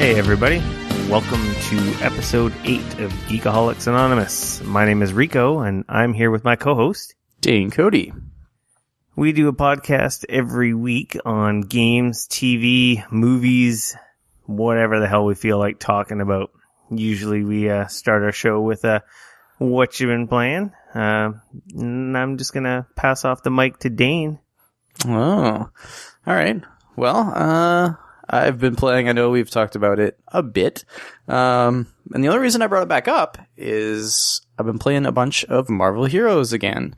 Hey everybody, welcome to episode 8 of Geekoholics Anonymous. My name is Rico and I'm here with my co-host, Dane Cody. We do a podcast every week on games, TV, movies, whatever the hell we feel like talking about. Usually we start our show with what you been playing. And I'm just going to pass off the mic to Dane. Oh, all right. Well, I've been playing, I know we've talked about it a bit. And the only reason I brought it back up is I've been playing a bunch of Marvel Heroes again.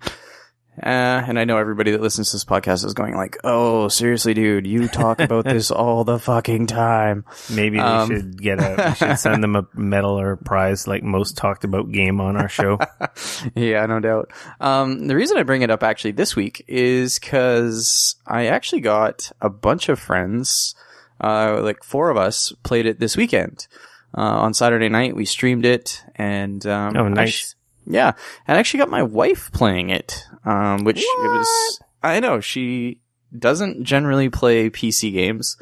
And I know everybody that listens to this podcast is going like, oh, seriously, dude, you talk about this all the fucking time. Maybe we should send them a medal or a prize like most talked about game on our show. Yeah, no doubt. The reason I bring it up actually this week is because I actually got a bunch of friends, like 4 of us played it this weekend. On Saturday night, we streamed it and, oh, nice. Yeah, and I actually got my wife playing it, which it was, I know, she doesn't generally play PC games.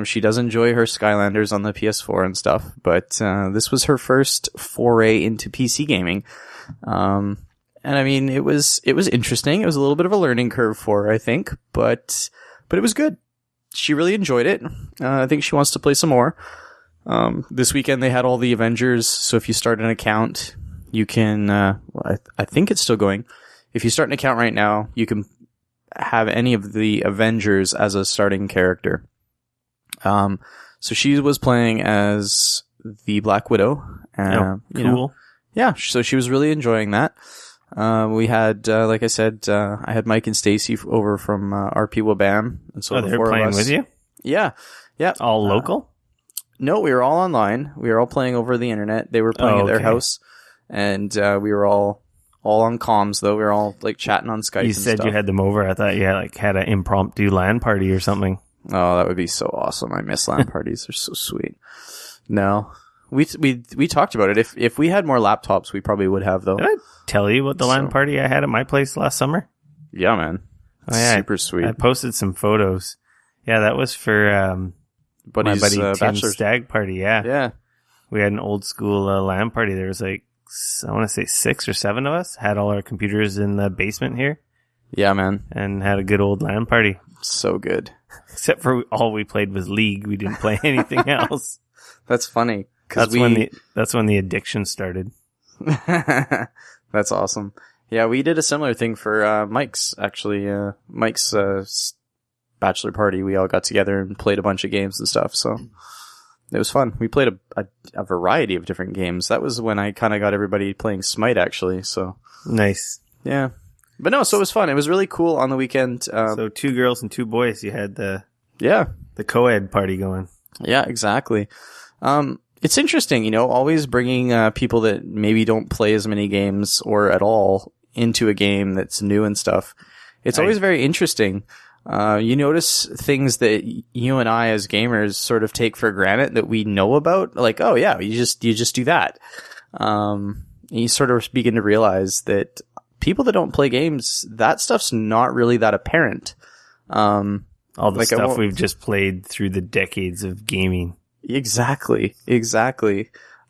She does enjoy her Skylanders on the PS4 and stuff, but this was her first foray into PC gaming. And I mean, it was interesting. It was a little bit of a learning curve for her, I think, but it was good. She really enjoyed it. I think she wants to play some more. This weekend they had all the Avengers, so if you start an account, you can, I think it's still going. If you start an account right now, you can have any of the Avengers as a starting character. So she was playing as the Black Widow. Cool. You know, yeah, so she was really enjoying that. We had, like I said, I had Mike and Stacy over from RP Wabam. And so they're playing with you? Yeah. Yeah. All local? No, we were all online. We were all playing over the internet. They were playing at their house. And we were all on comms, though. We were all like chatting on Skype. You said you had them over. I thought you had an impromptu LAN party or something. Oh, that would be so awesome. I miss LAN parties. They're so sweet. No, we talked about it. If we had more laptops, we probably would have, though. Did I tell you about the LAN party I had at my place last summer? Yeah, man. Oh, yeah, super sweet. I posted some photos. Yeah, that was for my buddy Tim's stag party. Yeah. Yeah. We had an old school LAN party. There was like, I want to say 6 or 7 of us, had all our computers in the basement here. Yeah, man. And had a good old LAN party. So good. Except for all we played was League. We didn't play anything else. That's funny. That's when the addiction started. That's awesome. Yeah, we did a similar thing for Mike's, actually. Mike's bachelor party. We all got together and played a bunch of games and stuff, so it was fun. We played a variety of different games. That was when I kind of got everybody playing Smite, actually, so. Nice. Yeah. But no, so it was fun. It was really cool on the weekend. So 2 girls and 2 boys. You had the co-ed party going. Yeah, exactly. It's interesting, always bringing people that maybe don't play as many games or at all into a game that's new and stuff. It's always very interesting. You notice things that you and I as gamers sort of take for granted that we know about. Like, oh yeah, you just do that. You sort of begin to realize that people that don't play games, that stuff's not really that apparent. All the stuff we've just played through the decades of gaming. Exactly.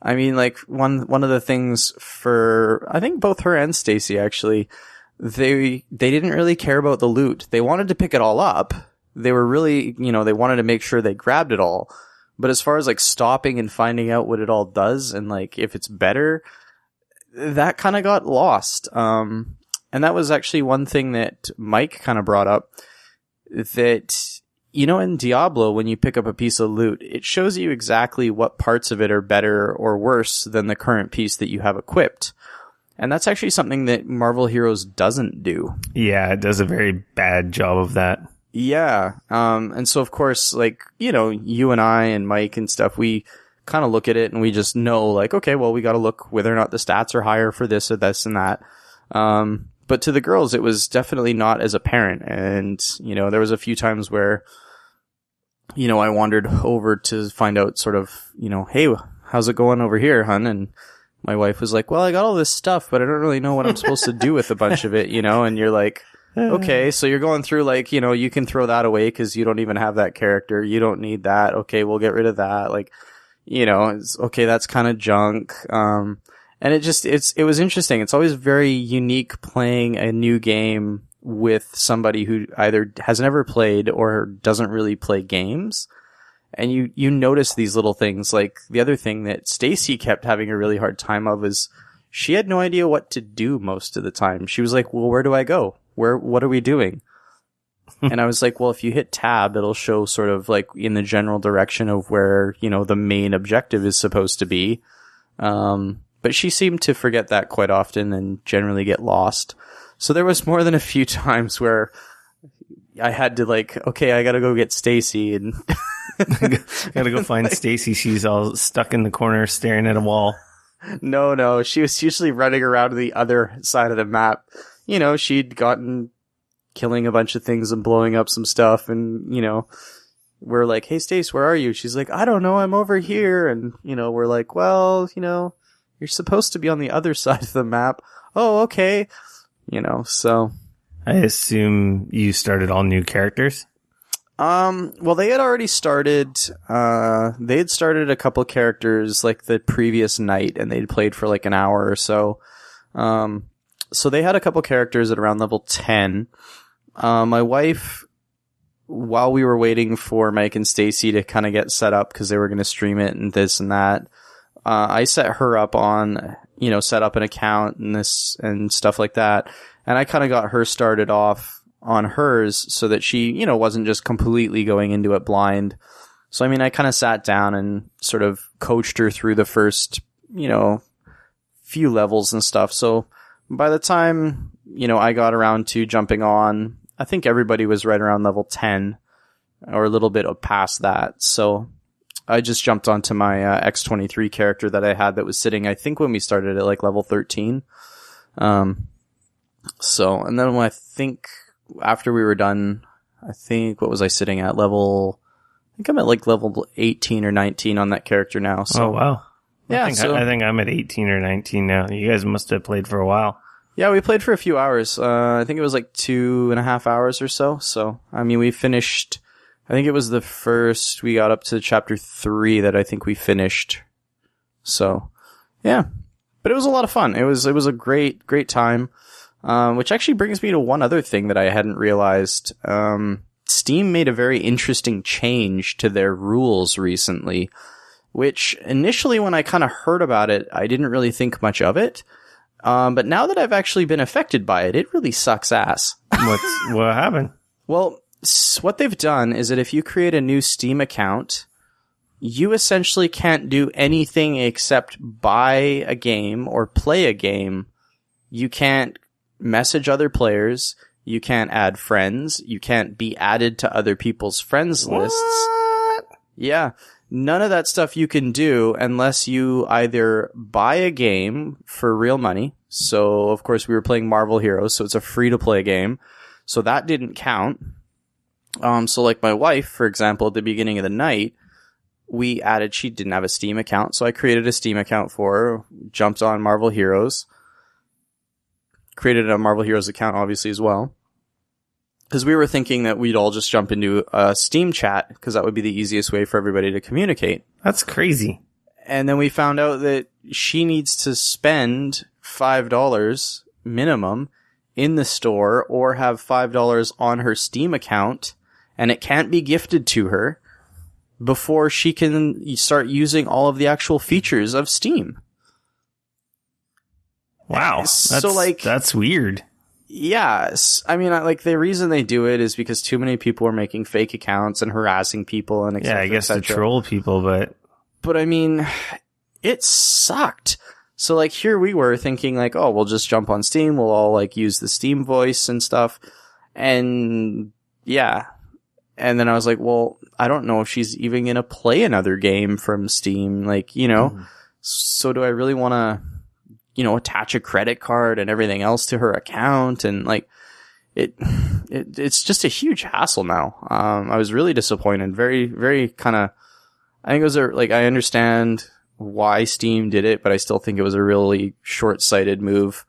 I mean, like one of the things for, I think both her and Stacy actually, they didn't really care about the loot. They wanted to pick it all up. They were really, they wanted to make sure they grabbed it all. But as far as like stopping and finding out what it all does and like if it's better, that kind of got lost. And that was actually one thing that Mike kind of brought up, that, in Diablo, when you pick up a piece of loot, it shows you exactly what parts of it are better or worse than the current piece that you have equipped. And that's actually something that Marvel Heroes doesn't do. Yeah, it does a very bad job of that. Yeah. And so, of course, like, you and I and Mike and stuff, we kind of look at it and we just know, like, okay, well, we got to look whether or not the stats are higher for this or this and that. But to the girls, it was definitely not as apparent. And, there was a few times where, I wandered over to find out sort of, hey, how's it going over here, hun? And my wife was like, well, I got all this stuff, but I don't really know what I'm supposed to do with a bunch of it, and you're like, Okay, so you're going through like, you can throw that away because you don't even have that character. You don't need that. Okay, we'll get rid of that. Like, it's okay. That's kind of junk. And it was interesting. It's always very unique playing a new game with somebody who either has never played or doesn't really play games. And you notice these little things. Like the other thing that Stacy kept having a really hard time of is she had no idea what to do most of the time. She was like, well, where do I go? What are we doing? And I was like, well, if you hit tab, it'll show sort of like in the general direction of where, the main objective is supposed to be. But she seemed to forget that quite often and generally get lost. So there was more than a few times where I had to like, okay, I gotta go get Stacy and gotta go find Stacy. She's all stuck in the corner staring at a wall. No. She was usually running around to the other side of the map. She'd gotten killing a bunch of things and blowing up some stuff. And, we're like, hey, Stace, where are you? She's like, I don't know. I'm over here. And, we're like, well, you're supposed to be on the other side of the map. Oh, okay. So. I assume you started all new characters? Well, they had already started, they had started a couple characters like the previous night and they'd played for like an hour or so. So they had a couple characters at around level 10. My wife, while we were waiting for Mike and Stacy to kind of get set up because they were going to stream it and this and that, I set her up on, set up an account and this and stuff like that. And I kind of got her started off on hers so that she, wasn't just completely going into it blind. So, I kind of sat down and sort of coached her through the first, few levels and stuff. So by the time, I got around to jumping on, I think everybody was right around level 10 or a little bit past that. So I just jumped onto my X23 character that I had that was sitting, I think when we started at like level 13. So, and then when I think after we were done, what was I sitting at? I think I'm at like level 18 or 19 on that character now. So. Oh, wow. Yeah, I think I'm at 18 or 19 now. You guys must have played for a while. Yeah, we played for a few hours. I think it was like 2.5 hours or so. So, we finished, I think it was we got up to chapter 3 that I think we finished. So, yeah. But it was a lot of fun. It was a great time. Which actually brings me to one other thing that I hadn't realized. Steam made a very interesting change to their rules recently, which initially when I kind of heard about it, I didn't really think much of it. But now that I've actually been affected by it, it really sucks ass. What happened? Well, what they've done is that if you create a new Steam account, you essentially can't do anything except buy a game or play a game. You can't message other players. You can't add friends. You can't be added to other people's friends lists. Yeah. None of that stuff you can do unless you either buy a game for real money. So, of course, we were playing Marvel Heroes, so it's a free-to-play game. So that didn't count. So like my wife, for example, at the beginning of the night, she didn't have a Steam account, so I created a Steam account for her, jumped on Marvel Heroes, created a Marvel Heroes account, obviously, as well. Because we were thinking that we'd all just jump into a Steam chat, because that would be the easiest way for everybody to communicate. That's crazy. And then we found out that she needs to spend $5 minimum in the store or have $5 on her Steam account, and it can't be gifted to her before she can start using all of the actual features of Steam. Wow. That's weird. Yes. The reason they do it is because too many people are making fake accounts and harassing people and et cetera, I guess to troll people, but it sucked. So here we were thinking we'll just jump on Steam. We'll all use the Steam voice and stuff. And yeah. And then I was like, well, I don't know if she's even going to play another game from Steam. So do I really want to, attach a credit card and everything else to her account? And it's just a huge hassle now. I was really disappointed. Very, very I think it was I understand why Steam did it, but I still think it was a really short-sighted move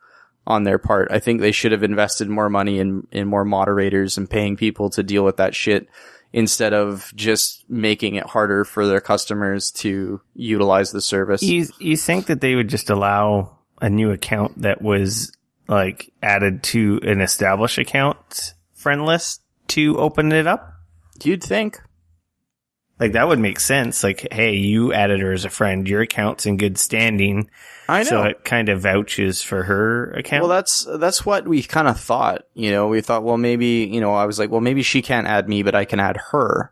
on their part. I think they should have invested more money in more moderators and paying people to deal with that shit instead of just making it harder for their customers to utilize the service. You think that they would just allow a new account that was like added to an established account friend list to open it up? You'd think. Like, that would make sense. Like, hey, you added her as a friend. Your account's in good standing. I know. So it kind of vouches for her account. Well, that's what we kind of thought. You know, we thought, well, maybe, you know, I was like, well, maybe she can't add me, but I can add her.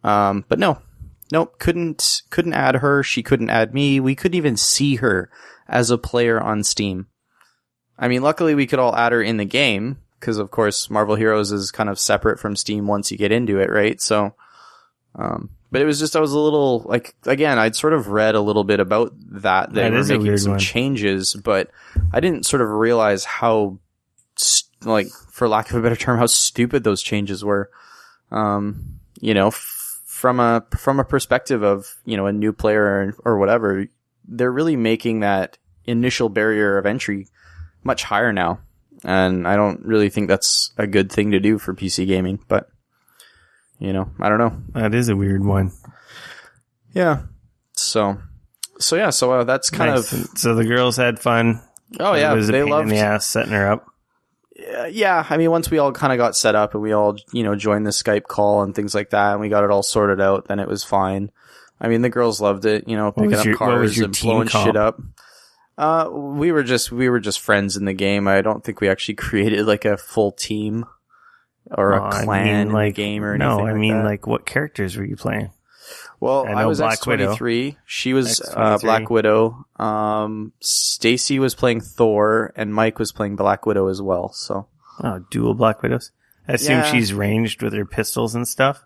But nope, couldn't add her. She couldn't add me. We couldn't even see her as a player on Steam. I mean, luckily we could all add her in the game because, of course, Marvel Heroes is kind of separate from Steam once you get into it, right? So, but it was just, I was a little, like, again, I'd sort of read a little bit about that they were making some changes, but I didn't sort of realize how, like, for lack of a better term, how stupid those changes were. You know, from a perspective of, you know, a new player or whatever, they're really making that initial barrier of entry much higher now. And I don't really think that's a good thing to do for PC gaming, but, you know, I don't know. That is a weird one. Yeah. So that's kind of. So the girls had fun. Oh yeah, it was a they pain loved in the ass setting her up. Yeah, I mean, once we all kind of got set up and we all, you know, joined the Skype call and things like that, and we got it all sorted out, then it was fine. I mean, the girls loved it, you know, picking up cars and blowing shit up. We were just friends in the game. I don't think we actually created like a full team or a clan in the game or anything. No, I mean, that. like, what characters were you playing? Well, I was X-23. She was Black Widow. Stacy was playing Thor, and Mike was playing Black Widow as well. So, dual Black Widows. I assume she's ranged with her pistols and stuff.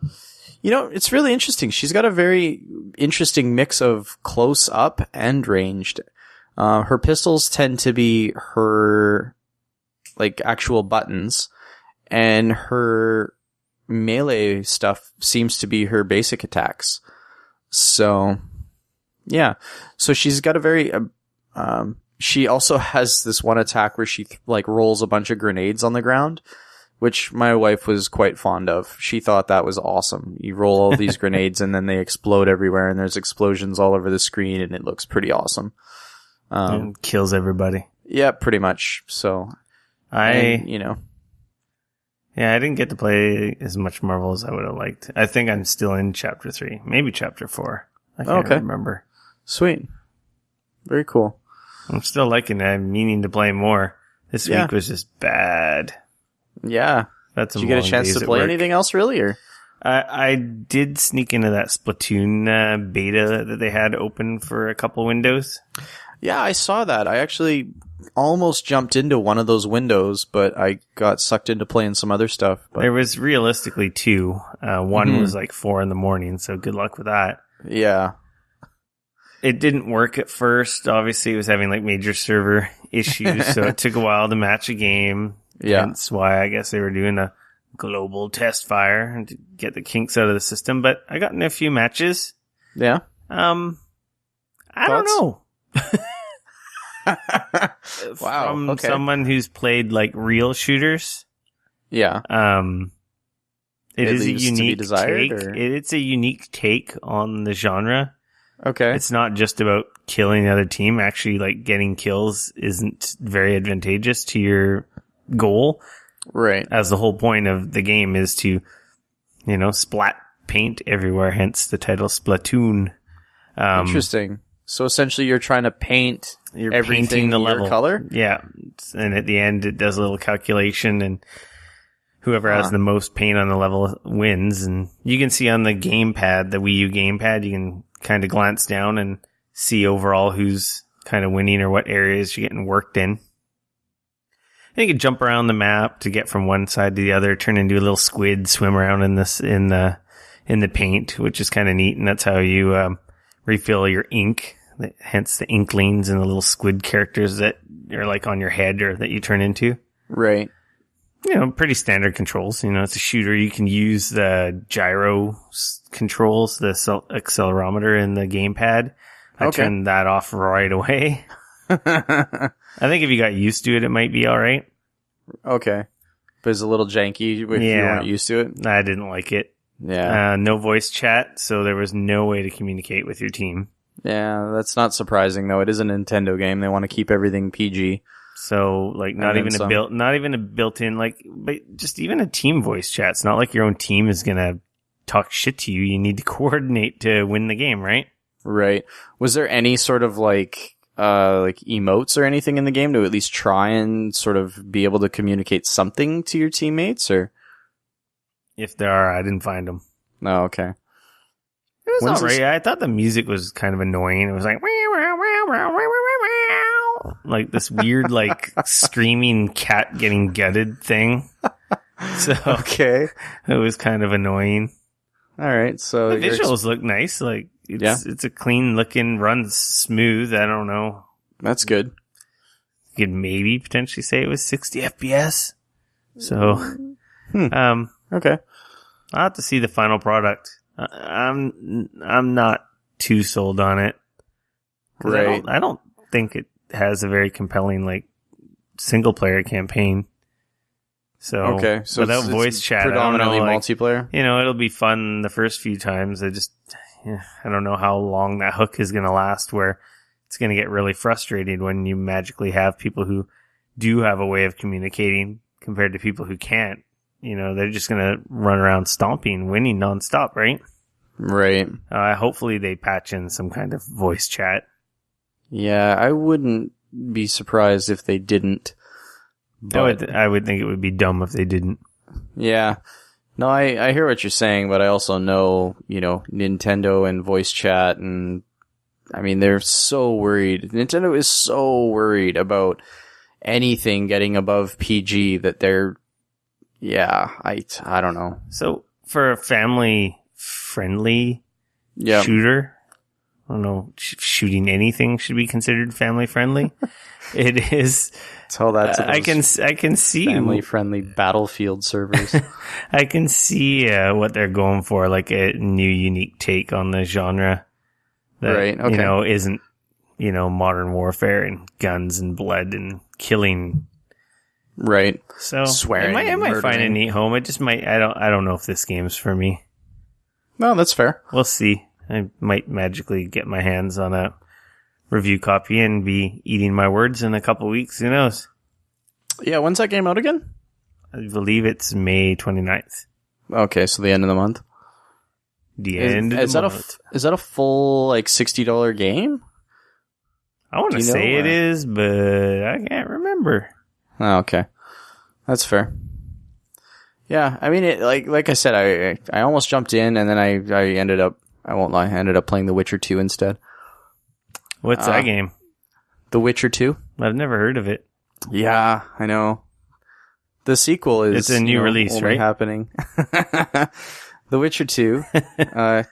You know, it's really interesting. She's got a very interesting mix of close up and ranged. Her pistols tend to be her, like, actual buttons, and her melee stuff seems to be her basic attacks. So, yeah. So she's got a very, she also has this one attack where she, like, rolls a bunch of grenades on the ground, which my wife was quite fond of. She thought that was awesome. You roll all these grenades and then they explode everywhere and there's explosions all over the screen and it looks pretty awesome. And kills everybody. Yeah, pretty much. So, you know. Yeah, I didn't get to play as much Marvel as I would have liked. I think I'm still in Chapter 3. Maybe Chapter 4. I can't remember. Sweet. Very cool. I'm still liking it. I'm meaning to play more. This week was just bad. Yeah. Did you get a chance to play anything else, really? Or? I did sneak into that Splatoon beta that they had open for a couple windows. Yeah, I saw that. I actually almost jumped into one of those windows, but I got sucked into playing some other stuff. But. There was realistically two. One was like 4 a.m, so good luck with that. Yeah. It didn't work at first. Obviously, it was having like major server issues, so it took a while to match a game. Yeah. That's why I guess they were doing a global test fire to get the kinks out of the system. But I got in a few matches. Yeah. I don't know. Wow. From someone who's played like real shooters. Yeah. It is a unique take. It's a unique take on the genre. Okay. It's not just about killing the other team. Actually, like, getting kills isn't very advantageous to your goal. Right. As the whole point of the game is to, you know, splat paint everywhere, hence the title Splatoon. Interesting. So essentially you're trying to paint everything the your level. color? Yeah. And at the end it does a little calculation and whoever has the most paint on the level wins. And you can see on the gamepad, the Wii U gamepad, you can kind of glance down and see overall who's kind of winning or what areas you're getting worked in. And you can jump around the map to get from one side to the other, turn into a little squid, swim around in the paint, which is kind of neat. And that's how you refill your ink. Hence the inklings and the little squid characters that are like on your head or that you turn into. Right. You know, pretty standard controls. You know, it's a shooter. You can use the gyro controls, the accelerometer in the gamepad. I turned that off right away. I think if you got used to it, it might be all right. Okay. But it's a little janky if you weren't used to it? I didn't like it. Yeah. No voice chat, so there was no way to communicate with your team. Yeah, that's not surprising, though. It is a Nintendo game. They want to keep everything PG. So, like, not even a built-in, like, but just even a team voice chat. It's not like your own team is gonna talk shit to you. You need to coordinate to win the game, right? Right. Was there any sort of like emotes or anything in the game to at least try and sort of be able to communicate something to your teammates, or? If there are, I didn't find them. No, okay. It was alright. I thought the music was kind of annoying. It was like this weird, like screaming cat getting gutted thing. So okay, it was kind of annoying. All right, so the visuals look nice. Like it's a clean looking, runs smooth. I don't know. That's good. You could maybe potentially say it was 60 FPS. So, okay. I'll have to see the final product. I'm not too sold on it. Right. I don't think it has a very compelling like single player campaign. So without voice chat, predominantly I don't know, multiplayer. You know, it'll be fun the first few times. I don't know how long that hook is going to last. Where it's going to get really frustrating when you magically have people who do have a way of communicating compared to people who can't. You know, they're just going to run around stomping, winning nonstop, right? Right. Hopefully they patch in some kind of voice chat. Yeah, I wouldn't be surprised if they didn't. But I would think it would be dumb if they didn't. Yeah. No, I hear what you're saying, but I also know, Nintendo and voice chat, and I mean, they're so worried. Nintendo is so worried about anything getting above PG that they're, I don't know. So for a family-friendly shooter, I don't know, shooting anything should be considered family-friendly. It is. Tell that to those I can see family-friendly Battlefield servers. I can see what they're going for, like a new, unique take on the genre that right, okay. Isn't modern warfare and guns and blood and killing. Right. So swearing. I might find a neat home. It just might. I don't know if this game's for me. No, that's fair. We'll see. I might magically get my hands on a review copy and be eating my words in a couple weeks. Who knows? Yeah, when's that game out again? I believe it's May 29th. Okay, so the end of the month. Is that a full like $60 game? I want to say it is, but I can't remember. Oh, okay. That's fair. Yeah, I mean, like I said, I almost jumped in, and then I ended up, I won't lie, I ended up playing The Witcher 2 instead. What's that game? The Witcher 2? I've never heard of it. Yeah, I know. The sequel is it's a new release, only right? Happening. The Witcher 2,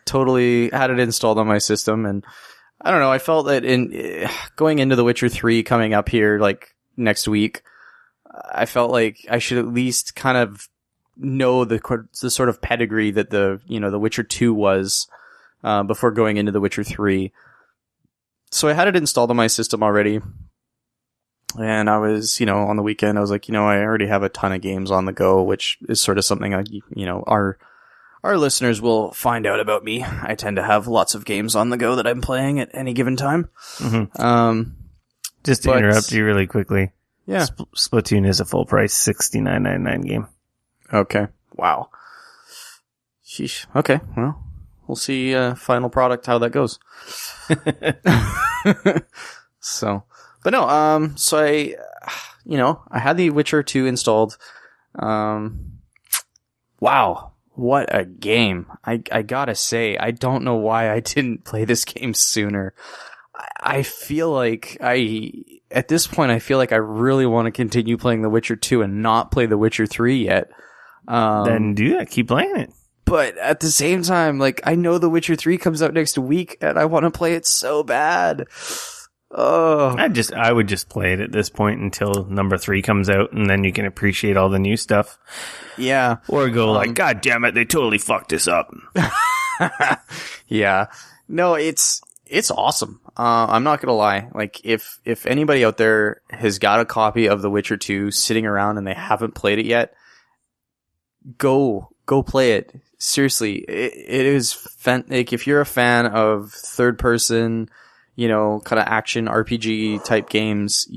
totally had it installed on my system, and I don't know, I felt that going into The Witcher 3 coming up here, like, next week, I felt like I should at least kind of know the sort of pedigree that The Witcher 2 was, before going into The Witcher 3. So I had it installed on my system already. And I was, on the weekend, I was like, I already have a ton of games on the go, which is sort of something our listeners will find out about me. I tend to have lots of games on the go that I'm playing at any given time. Mm-hmm. Just to interrupt you really quickly. Yeah. Splatoon is a full price $69.99 game. Okay. Wow. Sheesh. Okay. Well, we'll see, final product, how that goes. So, but no, so I had the Witcher 2 installed. Wow. What a game. I gotta say, I don't know why I didn't play this game sooner. I feel like at this point, I feel like I really want to continue playing The Witcher 2 and not play The Witcher 3 yet. Then do that. Keep playing it. But at the same time, like, I know The Witcher 3 comes out next week and I want to play it so bad. Oh. I would just play it at this point until number 3 comes out, and then you can appreciate all the new stuff. Yeah. Or go like, God damn it, they totally fucked this up. Yeah. No, it's It's awesome. I'm not gonna lie. Like, if anybody out there has got a copy of The Witcher 2 sitting around and they haven't played it yet, go play it. Seriously, it is like, if you're a fan of third person, kind of action RPG type games,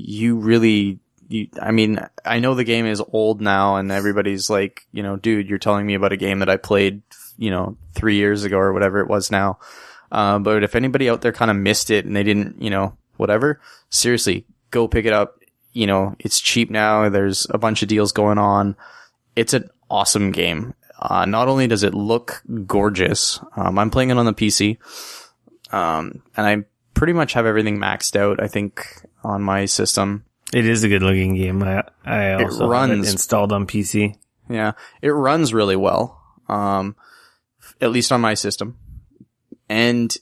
I mean, I know the game is old now and everybody's like, dude, you're telling me about a game that I played, 3 years ago or whatever it was now. But if anybody out there kind of missed it and they didn't, whatever, seriously, go pick it up. It's cheap now. There's a bunch of deals going on. It's an awesome game. Not only does it look gorgeous, I'm playing it on the PC, and I pretty much have everything maxed out, I think, on my system. It is a good looking game. I also have it installed on PC. Yeah, it runs really well, at least on my system. And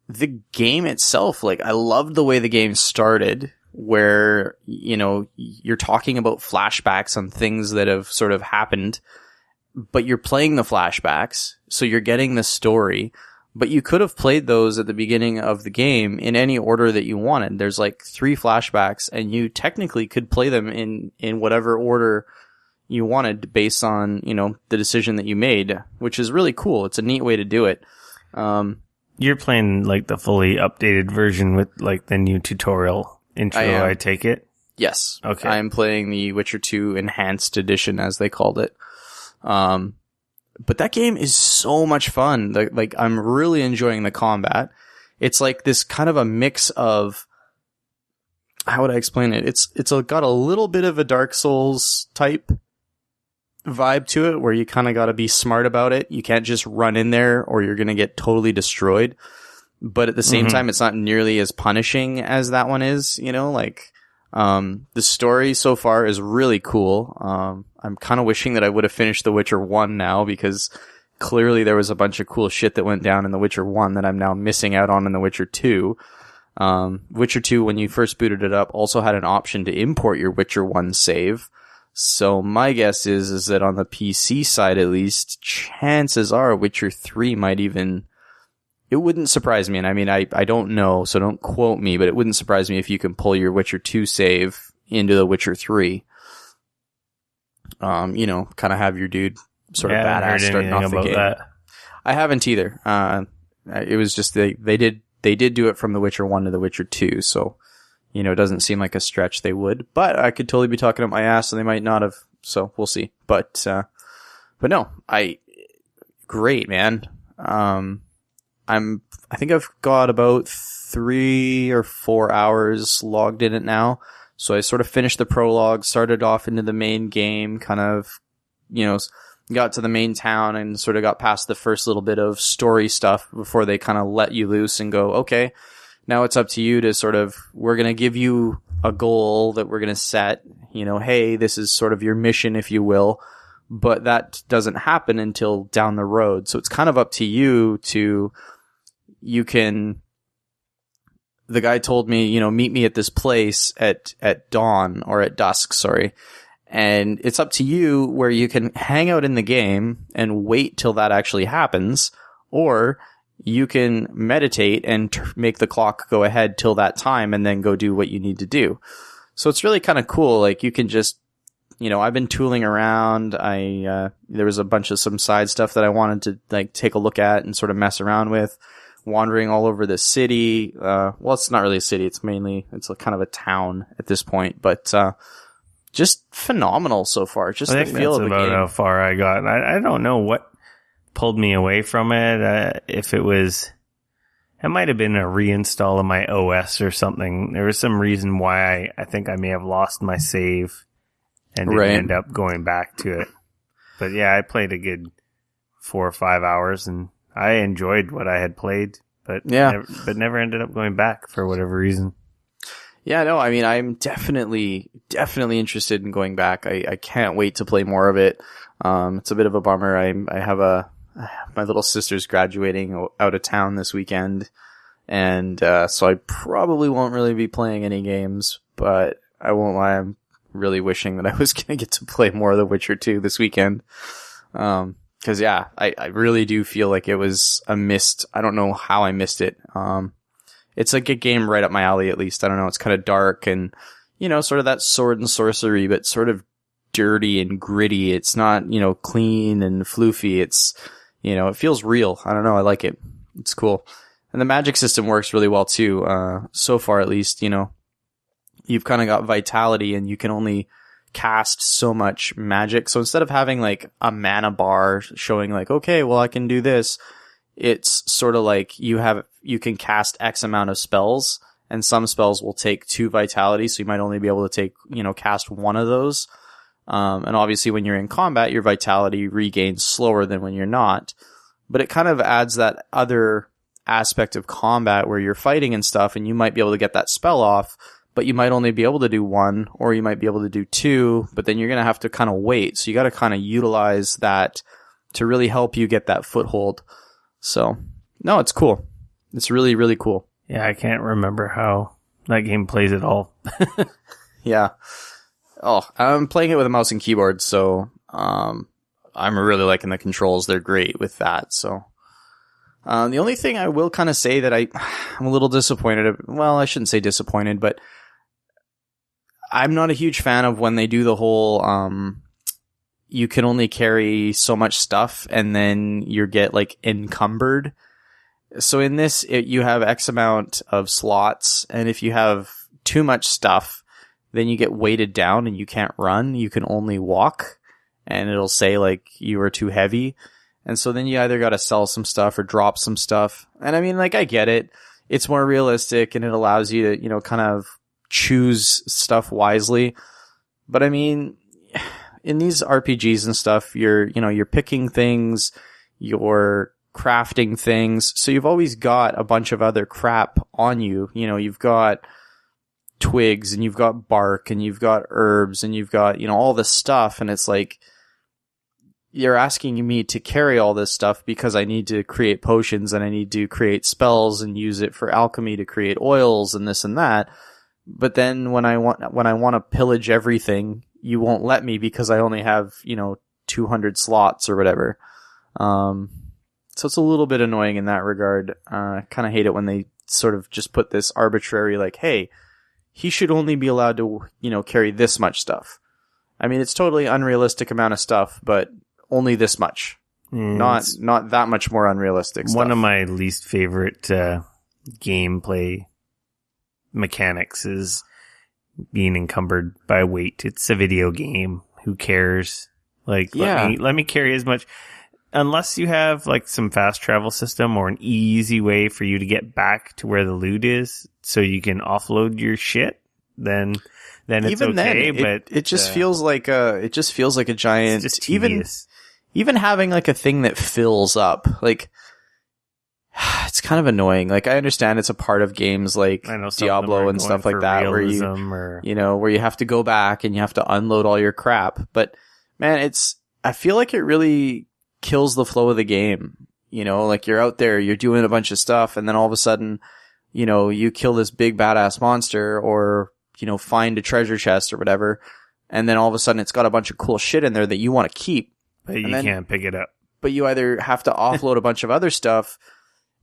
the game itself, like, I loved the way the game started, where, you're talking about flashbacks on things that have sort of happened, but you're playing the flashbacks, so you're getting the story, but you could have played those at the beginning of the game in any order that you wanted. There's like 3 flashbacks, and you technically could play them in whatever order you wanted based on, the decision that you made, which is really cool. It's a neat way to do it. You're playing like the fully updated version with like the new tutorial intro, I take it? Yes. Okay. I'm playing the Witcher 2 Enhanced Edition, as they called it. But that game is so much fun. Like, I'm really enjoying the combat. It's like this kind of a mix of, how would I explain it? It's got a little bit of a Dark Souls type vibe to it, where you kind of got to be smart about it. You can't just run in there or you're going to get totally destroyed. But at the same time, it's not nearly as punishing as that one is, the story so far is really cool. I'm kind of wishing that I would have finished The Witcher 1 now, because clearly there was a bunch of cool shit that went down in The Witcher 1 that I'm now missing out on in The Witcher 2. Witcher 2, when you first booted it up, also had an option to import your Witcher 1 save. So my guess is that on the PC side, at least, chances are Witcher 3 might even, it wouldn't surprise me. And I mean, I don't know, so don't quote me, but it wouldn't surprise me if you can pull your Witcher 2 save into the Witcher 3. Kind of have your dude sort of badass starting off the game. That. I haven't either. It was just, they did do it from the Witcher 1 to the Witcher 2, so, it doesn't seem like a stretch they would, but I could totally be talking up my ass and they might not have, so we'll see. But no, great, man. I think I've got about 3 or 4 hours logged in it now. So I sort of finished the prologue, started off into the main game, kind of, got to the main town and sort of got past the first little bit of story stuff before they kind of let you loose and go, okay, now it's up to you to sort of, we're going to give you a goal that we're going to set, hey, this is sort of your mission, if you will, but that doesn't happen until down the road. So it's kind of up to you to, the guy told me, meet me at this place at dawn, or at dusk, sorry. And it's up to you where you can hang out in the game and wait till that actually happens, or you can meditate and make the clock go ahead till that time and then go do what you need to do. So it's really kind of cool. Like, you can just, I've been tooling around. There was a bunch of some side stuff that I wanted to like take a look at and sort of mess around with. Wandering all over the city. Well, it's not really a city. It's kind of a town at this point, but, just phenomenal so far. Just the feel of the game. That's about how far I got. I don't know what pulled me away from it. If it might have been a reinstall of my OS or something. There was some reason why I think I may have lost my save and didn't end up going back to it. But yeah, I played a good 4 or 5 hours and I enjoyed what I had played, but never ended up going back for whatever reason. Yeah, no, I mean, I'm definitely interested in going back. I can't wait to play more of it. It's a bit of a bummer. I have my little sister's graduating out of town this weekend, and so I probably won't really be playing any games, but I won't lie, I'm really wishing that I was going to get to play more of The Witcher 2 this weekend. Cause yeah, I really do feel like it was a missed, I don't know how I missed it. it's like a game right up my alley, at least. I don't know. It's kind of dark and, sort of that sword and sorcery, but sort of dirty and gritty. It's not, clean and floofy. It's, it feels real. I don't know. I like it. It's cool. And the magic system works really well too. So far, at least, you've kind of got vitality and you can only cast so much magic. So instead of having like a mana bar showing like, okay, well, I can do this, it's sort of like you can cast X amount of spells, and some spells will take 2 vitality. So you might only be able to take, cast one of those. And obviously when you're in combat, your vitality regains slower than when you're not. But it kind of adds that other aspect of combat where you're fighting and stuff, and you might be able to get that spell off, but you might only be able to do 1, or you might be able to do 2, but then you're going to have to kind of wait. So you got to kind of utilize that to really help you get that foothold. So, no, it's cool. It's really, really cool. Yeah, I can't remember how that game plays at all. Yeah. Oh, I'm playing it with a mouse and keyboard, so I'm really liking the controls. They're great with that, so... the only thing I will kind of say that I'm a little disappointed. Well, I shouldn't say disappointed, but I'm not a huge fan of when they do the whole, you can only carry so much stuff and then you get like encumbered. So in this, you have X amount of slots, and if you have too much stuff, then you get weighted down and you can't run. You can only walk, and it'll say like you are too heavy. And so then you either got to sell some stuff or drop some stuff. And I mean, like, I get it. It's more realistic and it allows you to, kind of choose stuff wisely. But I mean, in these RPGs and stuff, you're picking things, you're crafting things. So you've always got a bunch of other crap on you. You've got twigs and you've got bark and you've got herbs and you've got, all this stuff. And it's like, you're asking me to carry all this stuff because I need to create potions and I need to create spells and use it for alchemy to create oils and this and that. But then when I want to pillage everything, you won't let me because I only have, 200 slots or whatever. So it's a little bit annoying in that regard. I kind of hate it when they sort of just put this arbitrary, like, hey, he should only be allowed to, carry this much stuff. I mean, it's totally unrealistic amount of stuff, but only this much. Not that much more unrealistic stuff. One of my least favorite gameplay mechanics is being encumbered by weight. It's a video game. Who cares? Like, let me carry as much. Unless you have like some fast travel system or an easy way for you to get back to where the loot is so you can offload your shit, then it's even okay. Then, but it just feels like a giant, it's just tedious. Even having like a thing that fills up, like, it's kind of annoying. Like, I understand it's a part of games like Diablo and stuff like that, where where you have to go back and you have to unload all your crap. But man, I feel like it really kills the flow of the game. Like, you're out there, you're doing a bunch of stuff, and then all of a sudden, you kill this big badass monster or, find a treasure chest or whatever. And then all of a sudden it's got a bunch of cool shit in there that you want to keep. But you can't pick it up. But you either have to offload a bunch of other stuff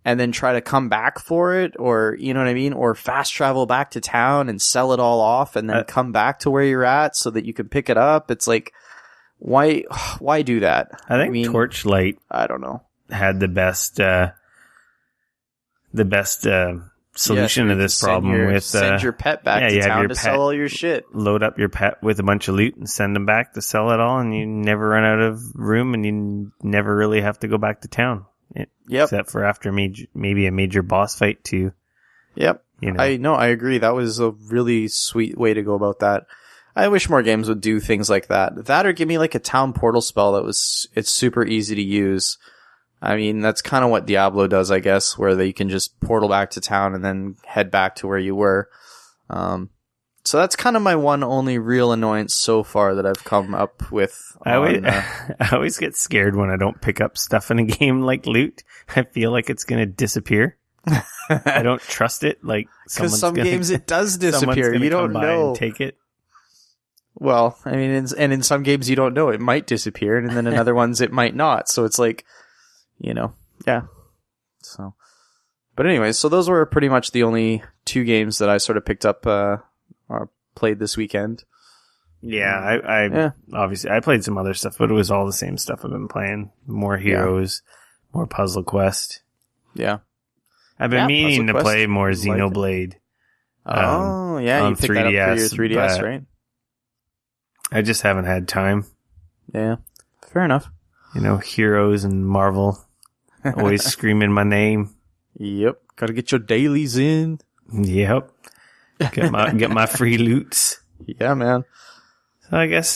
and then try to come back for it, or, you know what I mean? Or fast travel back to town and sell it all off and then come back to where you're at so that you can pick it up. It's like, why do that? I think Torchlight, I don't know, had the best solution to this problem. Send your pet back to town to sell all your shit. Load up your pet with a bunch of loot and send them back to sell it all, and you never run out of room, and you never really have to go back to town. Except for after maybe a major boss fight too. Yep. I agree. That was a really sweet way to go about that. I wish more games would do things like that. That, or give me like a town portal spell it's super easy to use. I mean, that's kind of what Diablo does, I guess, where they can just portal back to town and then head back to where you were. So that's kind of my one only real annoyance so far that I've come up with. I always get scared when I don't pick up stuff in a game like loot. I feel like it's going to disappear. I don't trust it. Like, because some games it does disappear. You don't know. And take it. Well, I mean, in some games you don't know. It might disappear, and then in other ones it might not. So it's like, yeah. So, But anyway, so those were pretty much the only 2 games that I sort of picked up or played this weekend. Yeah, obviously I played some other stuff, but it was all the same stuff I've been playing. More Heroes, more Puzzle Quest. Yeah. I've been meaning to play more Xenoblade. You picked 3DS, that up for your 3DS, right? I just haven't had time. Yeah, fair enough. Heroes and Marvel always screaming my name. Yep, gotta get your dailies in. Yep, get my free loots. Yeah, man. So I guess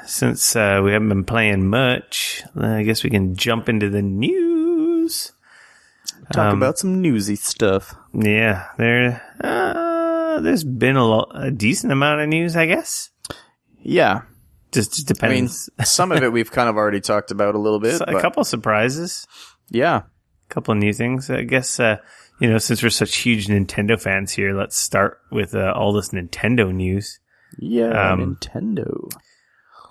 since we haven't been playing much, I guess we can jump into the news. Talk about some newsy stuff. Yeah, there's been a decent amount of news, I guess. Yeah. Just depends. I mean, some of it we've kind of already talked about a little bit. A couple surprises. Yeah. A couple of new things. I guess, since we're such huge Nintendo fans here, let's start with all this Nintendo news. Yeah, Nintendo.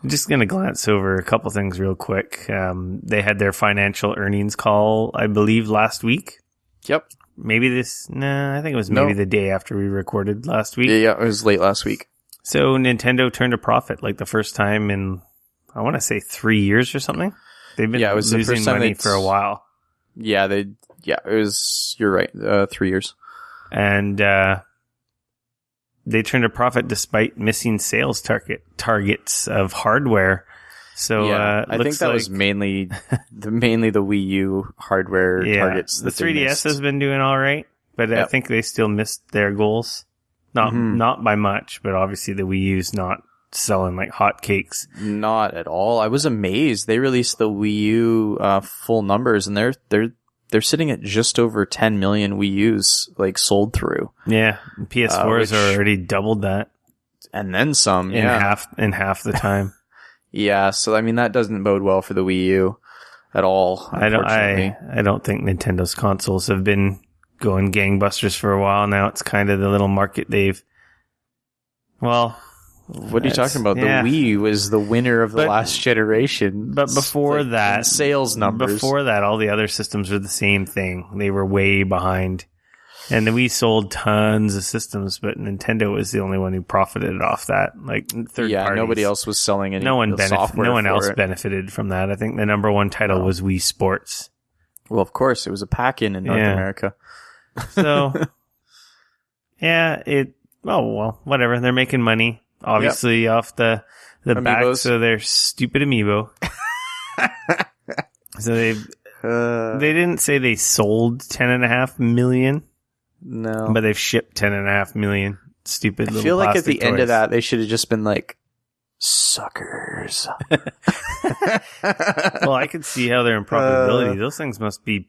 I'm just going to glance over a couple things real quick. They had their financial earnings call, I believe, last week. Yep. Maybe I think it was maybe the day after we recorded last week. Yeah, it was late last week. So Nintendo turned a profit like the first time in, I want to say 3 years or something. They've been it was losing money for a while. Yeah, it was, you're right, 3 years. And they turned a profit despite missing sales targets of hardware. So I think that was mainly the Wii U hardware targets. The 3DS has been doing all right, but I think they still missed their goals. Not by much, but obviously the Wii U's not selling like hotcakes. Not at all. I was amazed. They released the Wii U full numbers, and they're sitting at just over 10 million Wii U's like sold through. Yeah, PS4s are already doubled that, and then some. In half the time. Yeah, so I mean that doesn't bode well for the Wii U at all. I don't think Nintendo's consoles have been going gangbusters for a while now. It's kind of the little market what are you talking about? The Wii was the winner of the last generation. But before that, sales numbers. Before that, all the other systems were the same thing. They were way behind. And the Wii sold tons of systems, but Nintendo was the only one who profited off that. Like third parties. Nobody else was selling any software. No one else benefited from that. I think the number one title was Wii Sports. Well, of course, it was a pack-in North America. So, whatever. They're making money, obviously, off the backs of their stupid amiibo. So they didn't say they sold 10.5 million. No. But they've shipped 10.5 million stupid little plastic toys. I feel like at the end of that, they should have just been like, suckers. Well, I could see how they're in profitability. Those things must be,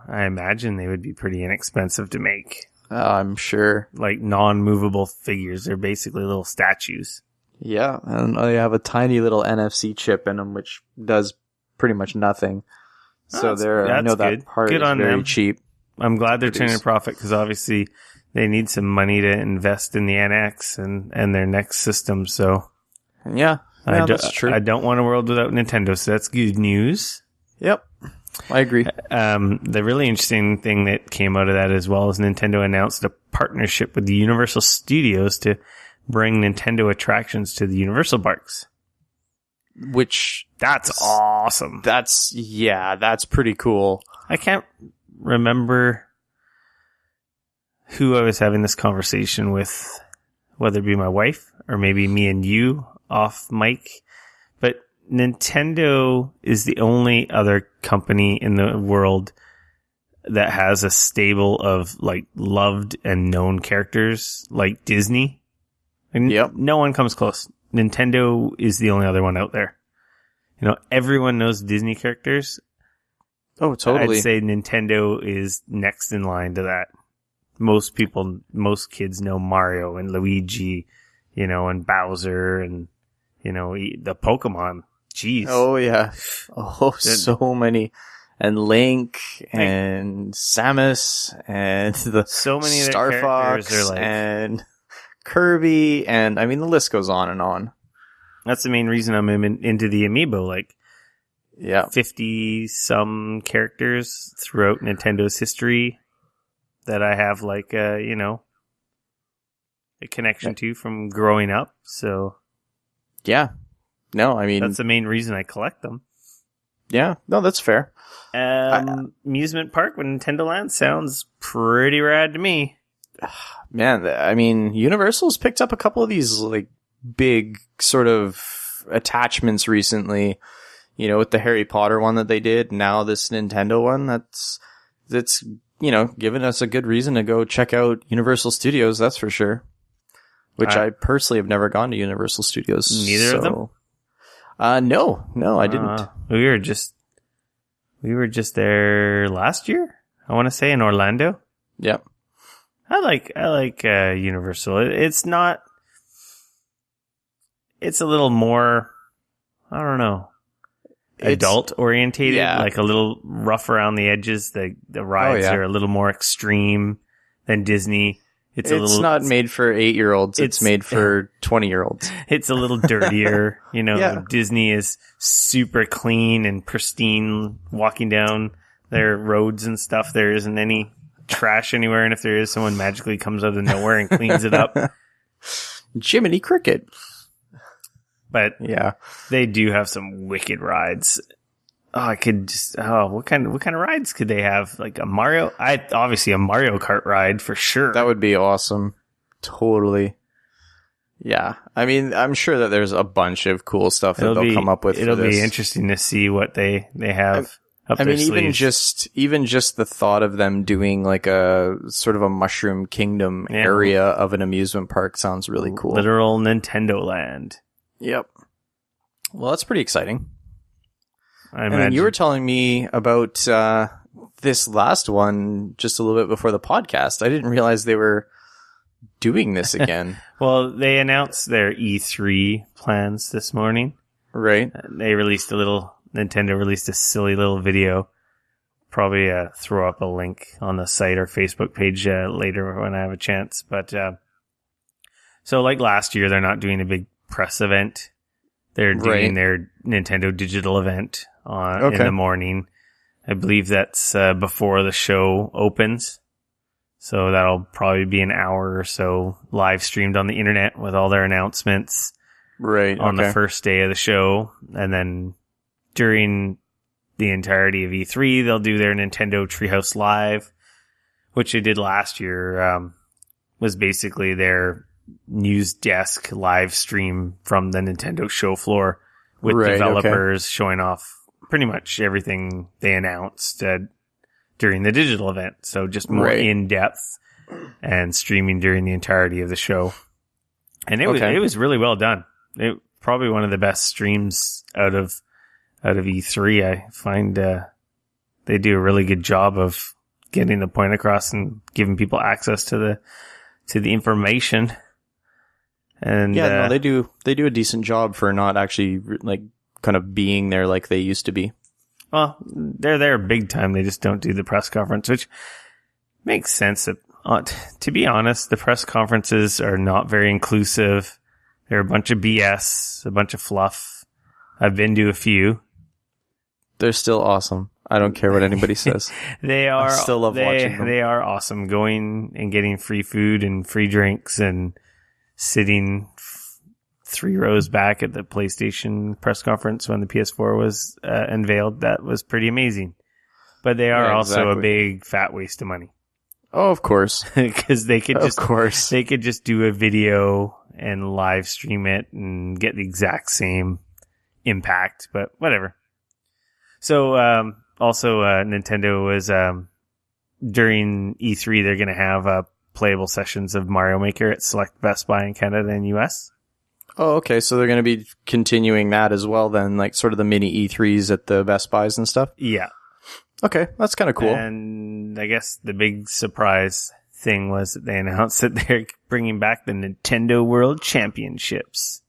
I imagine they would be pretty inexpensive to make. I'm sure. Like non-movable figures. They're basically little statues. Yeah, and they have a tiny little NFC chip in them, which does pretty much nothing. So I know that part is very cheap. I'm glad they're turning a profit because obviously they need some money to invest in the NX and their next system. So that's true. I don't want a world without Nintendo, so that's good news. Yep, I agree. The really interesting thing that came out of that as well is Nintendo announced a partnership with the Universal Studios to bring Nintendo attractions to the Universal parks. Which that's awesome. That's pretty cool. I can't remember who I was having this conversation with, whether it be my wife or maybe me and you off mic, but Nintendo is the only other company in the world that has a stable of like loved and known characters like Disney. No one comes close. Nintendo is the only other one out there. Everyone knows Disney characters. Oh, totally. I'd say Nintendo is next in line to that. Most kids know Mario and Luigi, and Bowser and, the Pokemon. Jeez. Oh, yeah. Oh, so many. And Link and Samus and so many Star Fox and Kirby, and I mean the list goes on and on. That's the main reason I'm into the amiibo. 50 some characters throughout Nintendo's history. that I have like a connection to from growing up. So Yeah. No, I mean, that's the main reason I collect them. Yeah, no, that's fair. Amusement park with Nintendo Land sounds pretty rad to me. Man, I mean, Universal's picked up a couple of these like big sort of attachments recently. You know, with the Harry Potter one that they did, now this Nintendo one, that's given us a good reason to go check out Universal Studios, that's for sure. Which I personally have never gone to Universal Studios. Neither of them? No, I didn't. We were just there last year, I want to say, in Orlando. Yep. I like Universal. It's a little more, I don't know, adult orientated, like a little rough around the edges. The rides are a little more extreme than Disney. It's not made for 8-year-olds. It's made for 20-year-olds. It's a little dirtier. Disney is super clean and pristine walking down their roads and stuff. There isn't any trash anywhere. And if there is, someone magically comes out of nowhere and cleans it up. Jiminy Cricket. But yeah, they do have some wicked rides. What kind of rides could they have? Like obviously a Mario Kart ride for sure. That would be awesome. Totally. Yeah. I mean, I'm sure that there's a bunch of cool stuff that they'll come up with. It'll be interesting to see what they have up their sleeves. even just the thought of them doing like a sort of a Mushroom Kingdom area of an amusement park sounds really cool. Literal Nintendo Land. Yep. Well, that's pretty exciting. I imagine. And you were telling me about this last one just a little bit before the podcast. I didn't realize they were doing this again. Well, they announced their E3 plans this morning. Right. Nintendo released a silly little video. Probably throw up a link on the site or Facebook page later when I have a chance. But so like last year, they're not doing a big press event. They're doing their Nintendo digital event in the morning. I believe that's before the show opens. So that'll probably be an hour or so live streamed on the internet with all their announcements on the first day of the show. And then during the entirety of E3, they'll do their Nintendo Treehouse Live, which they did last year, was basically their news desk live stream from the Nintendo show floor with developers showing off pretty much everything they announced during the digital event. So just more in depth and streaming during the entirety of the show. And it was really well done. It probably one of the best streams out of E3. I find they do a really good job of getting the point across and giving people access to the information. And they do a decent job for not actually like kind of being there like they used to be. Well, they're there big time. They just don't do the press conference, which makes sense. To be honest, the press conferences are not very inclusive. They're a bunch of BS, a bunch of fluff. I've been to a few. They're still awesome. I don't care what anybody says. They are. I still love watching them. They are awesome. Going and getting free food and free drinks and sitting 3 rows back at the PlayStation press conference when the PS4 was unveiled. That was pretty amazing. But they are also a big fat waste of money. Oh, of course. Because they could just do a video and live stream it and get the exact same impact, but whatever. So, also, Nintendo was, during E3, they're going to have playable sessions of Mario Maker at select Best Buy in Canada and US. Oh, okay. So they're going to be continuing that as well then, like sort of the mini E3s at the Best Buys and stuff? Yeah. Okay, that's kind of cool. And I guess the big surprise thing was that they announced that they're bringing back the Nintendo World Championships.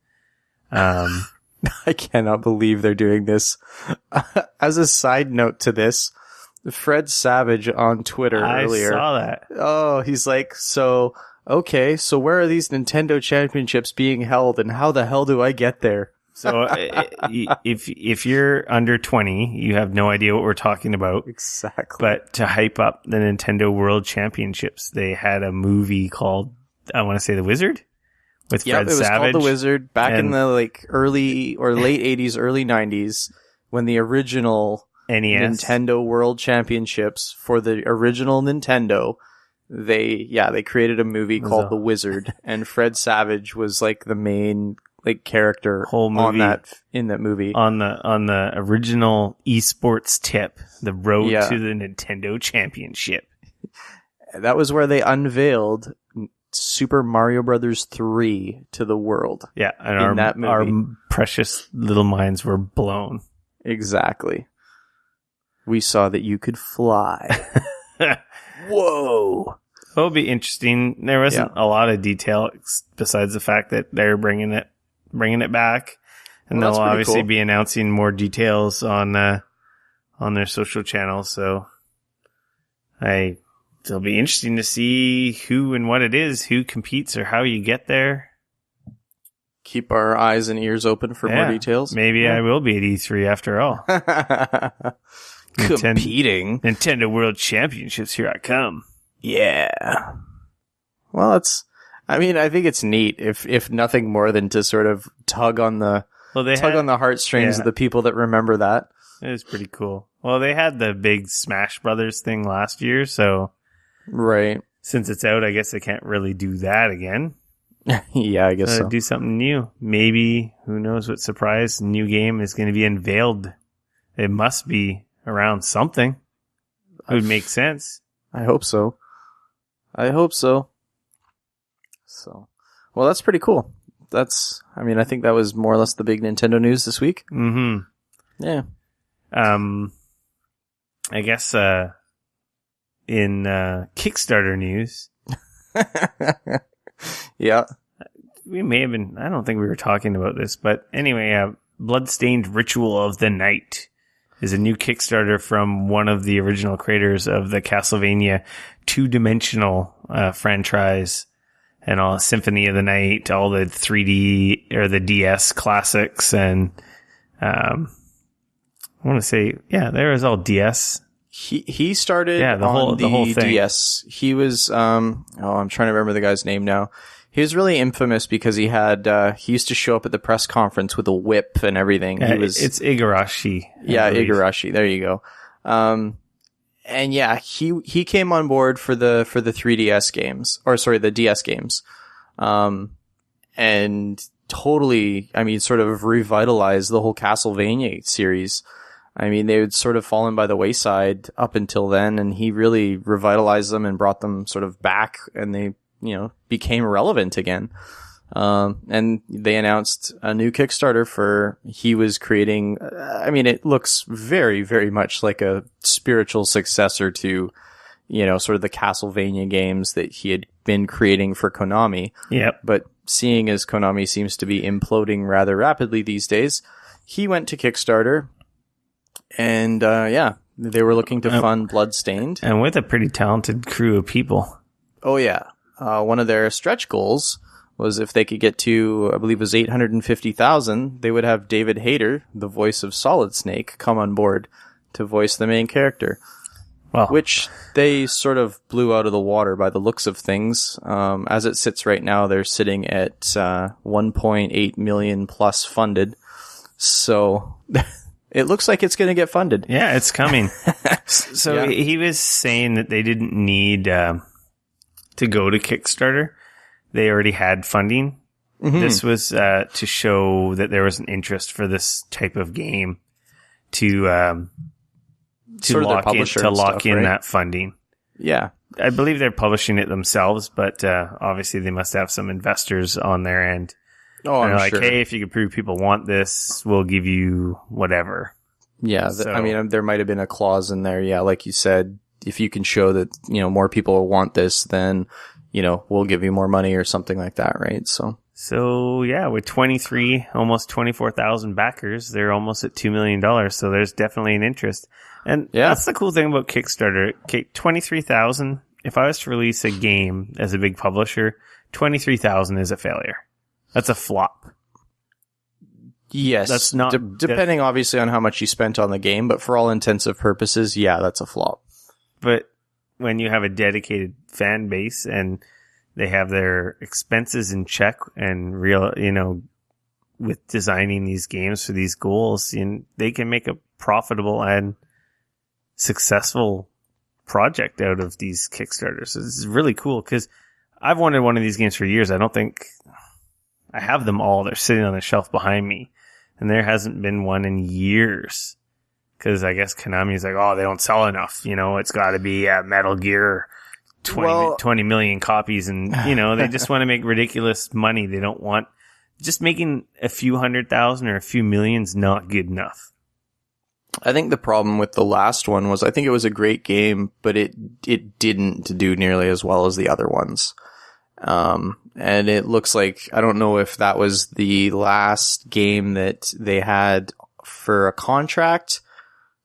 I cannot believe they're doing this. As a side note to this, Fred Savage on Twitter earlier. I saw that. Oh, he's like, so where are these Nintendo Championships being held and how the hell do I get there? So if you're under 20, you have no idea what we're talking about. Exactly. But to hype up the Nintendo World Championships, they had a movie called, I want to say, The Wizard, with Fred it was Savage. called The Wizard back in the early or late 80s, early 90s, when the original NES. Nintendo World Championships for the original Nintendo, they created a movie called The Wizard, and Fred Savage was like the main character whole movie in that movie on the original esports tip, the road to the Nintendo Championship. That was where they unveiled Super Mario Brothers 3 to the world. Yeah, and our precious little minds were blown. Exactly. We saw that you could fly. Whoa. It'll be interesting. There wasn't a lot of detail besides the fact that they're bringing it back, and they'll obviously be announcing more details on their social channels. So it'll be interesting to see who and what it is, who competes, or how you get there. Keep our eyes and ears open for more details. Maybe I will be at E3 after all. Competing. Nintendo World Championships, here I come. Yeah. Well, I think it's neat, if nothing more than to sort of tug on the heartstrings of the people that remember that. It was pretty cool. Well, they had the big Smash Brothers thing last year, so right. Since it's out, I guess they can't really do that again. Yeah, I guess so. Do something new. Maybe, who knows what surprise new game is going to be unveiled. It must be around something. It would make sense. I hope so. So, well, that's pretty cool. I think that was more or less the big Nintendo news this week. Mm-hmm. Yeah. I guess, in Kickstarter news. Yeah. We may have been, I don't think we were talking about this, but anyway, Bloodstained Ritual of the Night is a new Kickstarter from one of the original creators of the Castlevania two-dimensional franchise and all Symphony of the Night, all the 3D or the DS classics, and I want to say, there was all DS. He started the whole thing. DS. He was I'm trying to remember the guy's name now. He was really infamous because he used to show up at the press conference with a whip and everything. It's Igarashi. Yeah, Igarashi. There you go. And yeah, he came on board for the 3DS games, the DS games. And totally, sort of revitalized the whole Castlevania series. They had sort of fallen by the wayside up until then, and he really revitalized them and brought them sort of back, and they, became relevant again. And they announced a new Kickstarter he was creating, it looks very, very much like a spiritual successor to, sort of the Castlevania games that he had been creating for Konami. Yep. But seeing as Konami seems to be imploding rather rapidly these days, he went to Kickstarter. And, they were looking to fund Bloodstained. And with a pretty talented crew of people. Oh, yeah. One of their stretch goals was if they could get to, I believe it was 850,000, they would have David Hayter, the voice of Solid Snake, come on board to voice the main character. Well, which they sort of blew out of the water by the looks of things. As it sits right now, they're sitting at 1.8 million plus funded. So... It looks like it's going to get funded. Yeah, it's coming. So he was saying that they didn't need to go to Kickstarter. They already had funding. Mm-hmm. This was to show that there was an interest for this type of game to lock in that funding. Yeah. I believe they're publishing it themselves, but obviously they must have some investors on their end. Oh, I'm like, sure. Hey, if you can prove people want this, we'll give you whatever. Yeah, there might have been a clause in there. Yeah, like you said, if you can show that, more people want this, then, we'll give you more money or something like that, right? So yeah, with almost 24,000 backers, they're almost at $2 million. So there's definitely an interest. And that's the cool thing about Kickstarter. 23,000, if I was to release a game as a big publisher, 23,000 is a failure. That's a flop. Yes. That's not depending obviously on how much you spent on the game, but for all intensive purposes, yeah, that's a flop. But when you have a dedicated fan base and they have their expenses in check and with designing these games for these goals, they can make a profitable and successful project out of these Kickstarters. So this is really cool because I've wanted one of these games for years. I don't think I have them all. They're sitting on the shelf behind me, and there hasn't been one in years because I guess Konami's like, oh, they don't sell enough. It's got to be Metal Gear 20 million copies, and they just want to make ridiculous money. They don't want just making a few 100,000 or a few millions not good enough. I think the problem with the last one was I think it was a great game, but it didn't do nearly as well as the other ones. And it looks like, I don't know if that was the last game that they had for a contract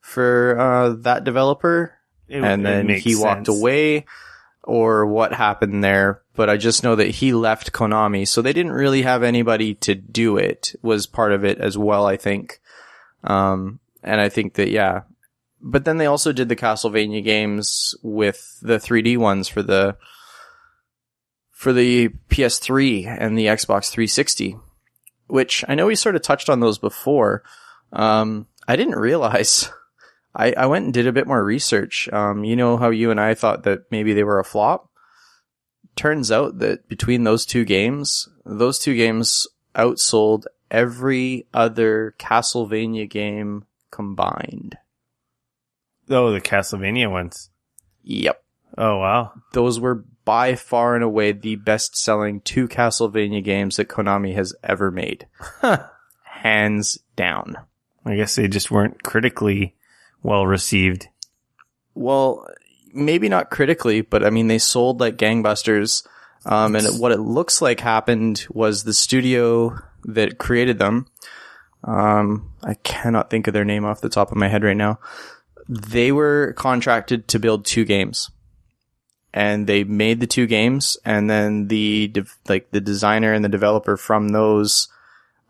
for that developer, and then he walked away, or what happened there. But I just know that he left Konami, so they didn't really have anybody to do it, was part of it as well, I think. And I think that, yeah. But then they also did the Castlevania games with the 3D ones for the PS3 and the Xbox 360, which I know we sort of touched on those before. I didn't realize. I went and did a bit more research. You know how you and I thought that maybe they were a flop? Turns out that between those two games outsold every other Castlevania game combined. Oh, the Castlevania ones. Yep. Oh, wow. Those were by far and away the best-selling 2 Castlevania games that Konami has ever made. Hands down. I guess they just weren't critically well received. Well, maybe not critically, but I mean, they sold like gangbusters. And what it looks like happened was the studio that created them, I cannot think of their name off the top of my head right now. They were contracted to build 2 games. And they made the 2 games, and then the designer and the developer from those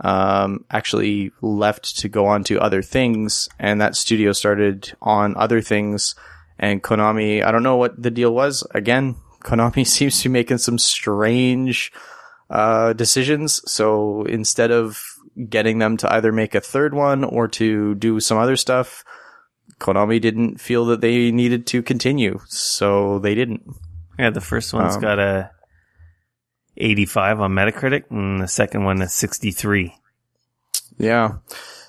actually left to go on to other things, and that studio started on other things. And Konami, I don't know what the deal was. Again, Konami seems to be making some strange decisions. So instead of getting them to either make a third one or to do some other stuff, Konami didn't feel that they needed to continue, so they didn't. Yeah, the first one's got a 85 on Metacritic, and the second one a 63. Yeah.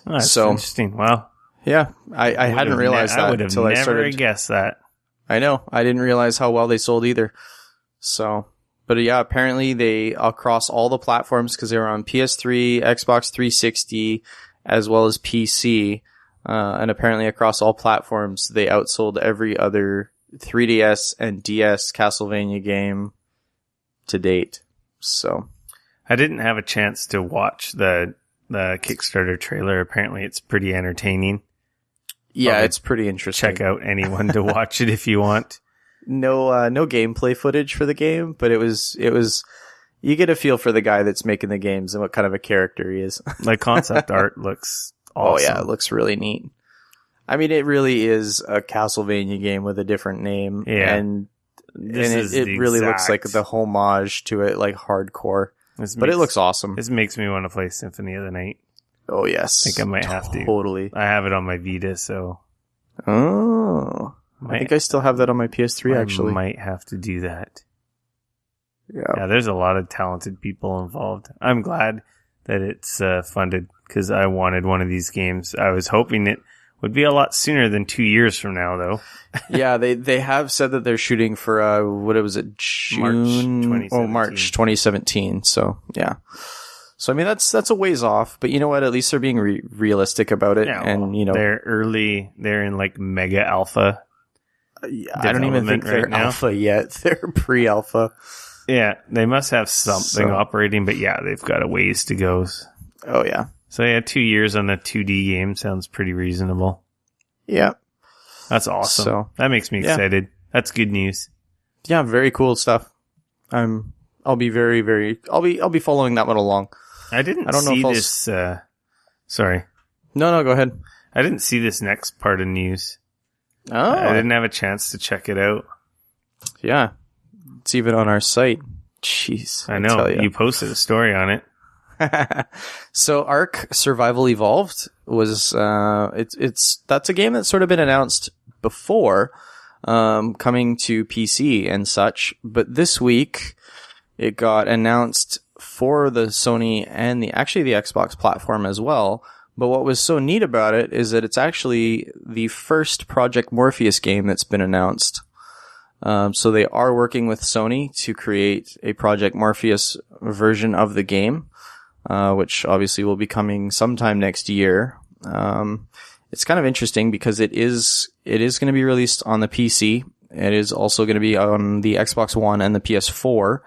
Oh, that's interesting. Wow. Yeah, I hadn't realized that until I started. I would have never guessed that. I know. I didn't realize how well they sold either. So, but yeah, apparently they across all the platforms, because they were on PS3, Xbox 360, as well as PC. And apparently across all platforms, they outsold every other 3DS and DS Castlevania game to date. So I didn't have a chance to watch the Kickstarter trailer. Apparently it's pretty entertaining. Yeah, it's pretty interesting. Check out anyone to watch it if you want. No gameplay footage for the game, but it was you get a feel for the guy that's making the games and what kind of a character he is. Like concept art looks awesome. Oh yeah, it looks really neat. I mean, it really is a Castlevania game with a different name. Yeah. And it really looks like the homage to it, like hardcore. But it looks awesome. This makes me want to play Symphony of the Night. Oh, yes. I think I might have to. Totally. I have it on my Vita, so. Oh. I think I still have that on my PS3, actually. I might have to do that. Yeah, there's a lot of talented people involved. I'm glad that it's funded, because I wanted one of these games. I was hoping it would be a lot sooner than 2 years from now, though. Yeah, they have said that they're shooting for, what was it, June? March 2017. So, yeah. So, I mean, that's a ways off, but you know what? At least they're being realistic about it. Yeah, and, you know. They're in like mega alpha. I don't even think they're alpha yet. They're pre-alpha. Yeah, they must have something operating, but yeah, they've got a ways to go. Oh, yeah. So yeah, 2 years on a 2D game sounds pretty reasonable. Yeah. That's awesome. So, that makes me excited. That's good news. Yeah, very cool stuff. I'll be very, very, I'll be following that one along. I don't know see this Sorry. No, go ahead. I didn't see this next part of news. Oh. I didn't have a chance to check it out. Yeah. It's even on our site. Jeez. I know. You posted a story on it. So Ark Survival Evolved was that's a game that's sort of been announced before, coming to PC and such, but this week it got announced for the Sony and the Xbox platform as well. But what was so neat about it is that it's actually the first Project Morpheus game that's been announced. So they are working with Sony to create a Project Morpheus version of the game, which obviously will be coming sometime next year. It's kind of interesting because it is going to be released on the PC. It is also going to be on the Xbox One and the PS4.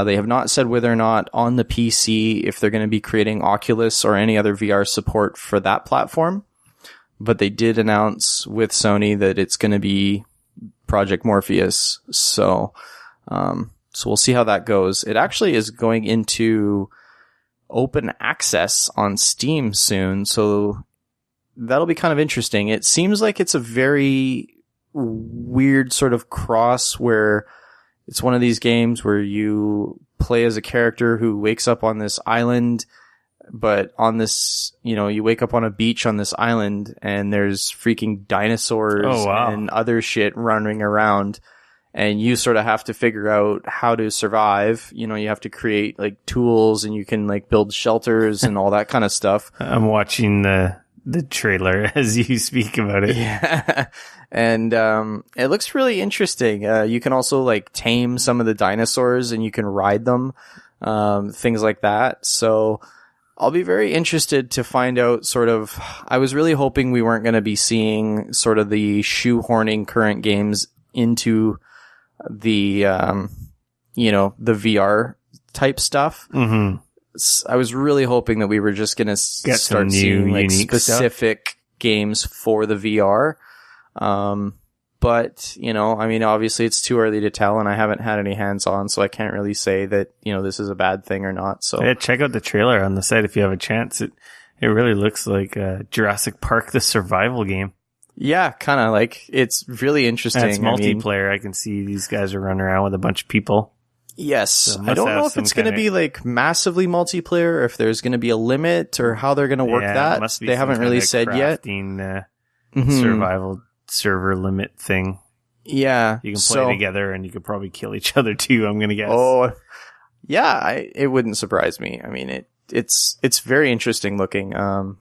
They have not said whether or not on the PC if they're going to be creating Oculus or any other VR support for that platform. But they did announce with Sony that it's going to be Project Morpheus. So we'll see how that goes. It actually is going into open access on Steam soon. So that'll be kind of interesting. It seems like it's a very weird sort of cross where it's one of these games where you play as a character who wakes up on this island, but on this, you wake up on a beach on this island and there's freaking dinosaurs and other shit running around, and you sort of have to figure out how to survive. You have to create like tools, and you can like build shelters and all that kind of stuff. I'm watching the trailer as you speak about it. Yeah. And it looks really interesting. You can also like tame some of the dinosaurs and you can ride them, things like that. So I'll be very interested to find out sort of, I was really hoping we weren't going to be seeing sort of the shoehorning current games into the, the VR type stuff. Mm-hmm. I was really hoping that we were just going to start seeing like specific games for the VR. But, obviously it's too early to tell, and I haven't had any hands on, so I can't really say that, this is a bad thing or not. So yeah, check out the trailer on the site if you have a chance. It really looks like Jurassic Park, the survival game. Yeah, kind of like, it's really interesting. It's multiplayer. I can see these guys are running around with a bunch of people. Yes. So I don't know if it's going to be like massively multiplayer, or if there's going to be a limit, or how they're going to work that. They haven't really said yet. Survival server limit thing. Yeah. You can play together and you could probably kill each other too, I'm going to guess. Oh, yeah. It wouldn't surprise me. I mean, it's very interesting looking.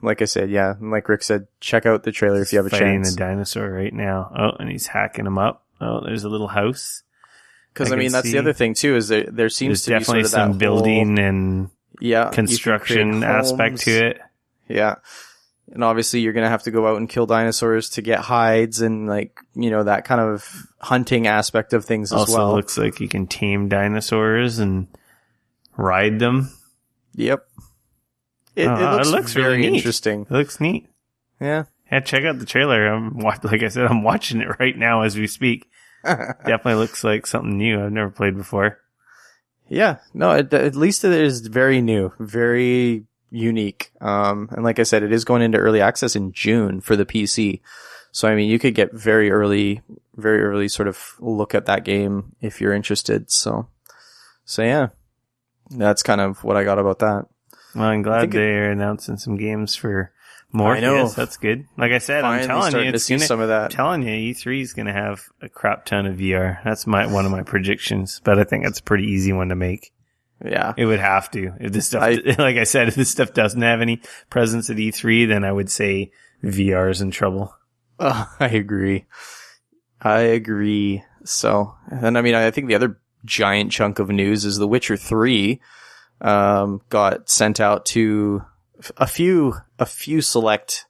Like I said, yeah. Like Rick said, check out the trailer if you have a chance. Fighting the dinosaur right now. Oh, and he's hacking him up. Oh, there's a little house. Because that's the other thing too, is there seems to be definitely sort of some building and construction aspect to it. Yeah. And obviously you're going to have to go out and kill dinosaurs to get hides and like, that kind of hunting aspect of things as well. Also looks like you can tame dinosaurs and ride them. Yep. It looks very really interesting. It looks neat. Yeah. Yeah, check out the trailer. Like I said, I'm watching it right now as we speak. Definitely looks like something new I've never played before. Yeah. No, at least it is very new. Very unique. And like I said, it is going into early access in June for the PC. So, I mean, you could get very early sort of look at that game if you're interested. So yeah, that's kind of what I got about that. Well, I'm glad they're announcing some games for Morpheus. I know. That's good. Like I said, I'm telling you, some of that. I'm telling you, E3 is going to have a crap ton of VR. That's one of my predictions, but I think that's a pretty easy one to make. Yeah. It would have to. If this stuff, like I said, if this stuff doesn't have any presence at E3, then I would say VR is in trouble. I agree. So, and I mean, I think the other giant chunk of news is The Witcher 3, got sent out to a few select,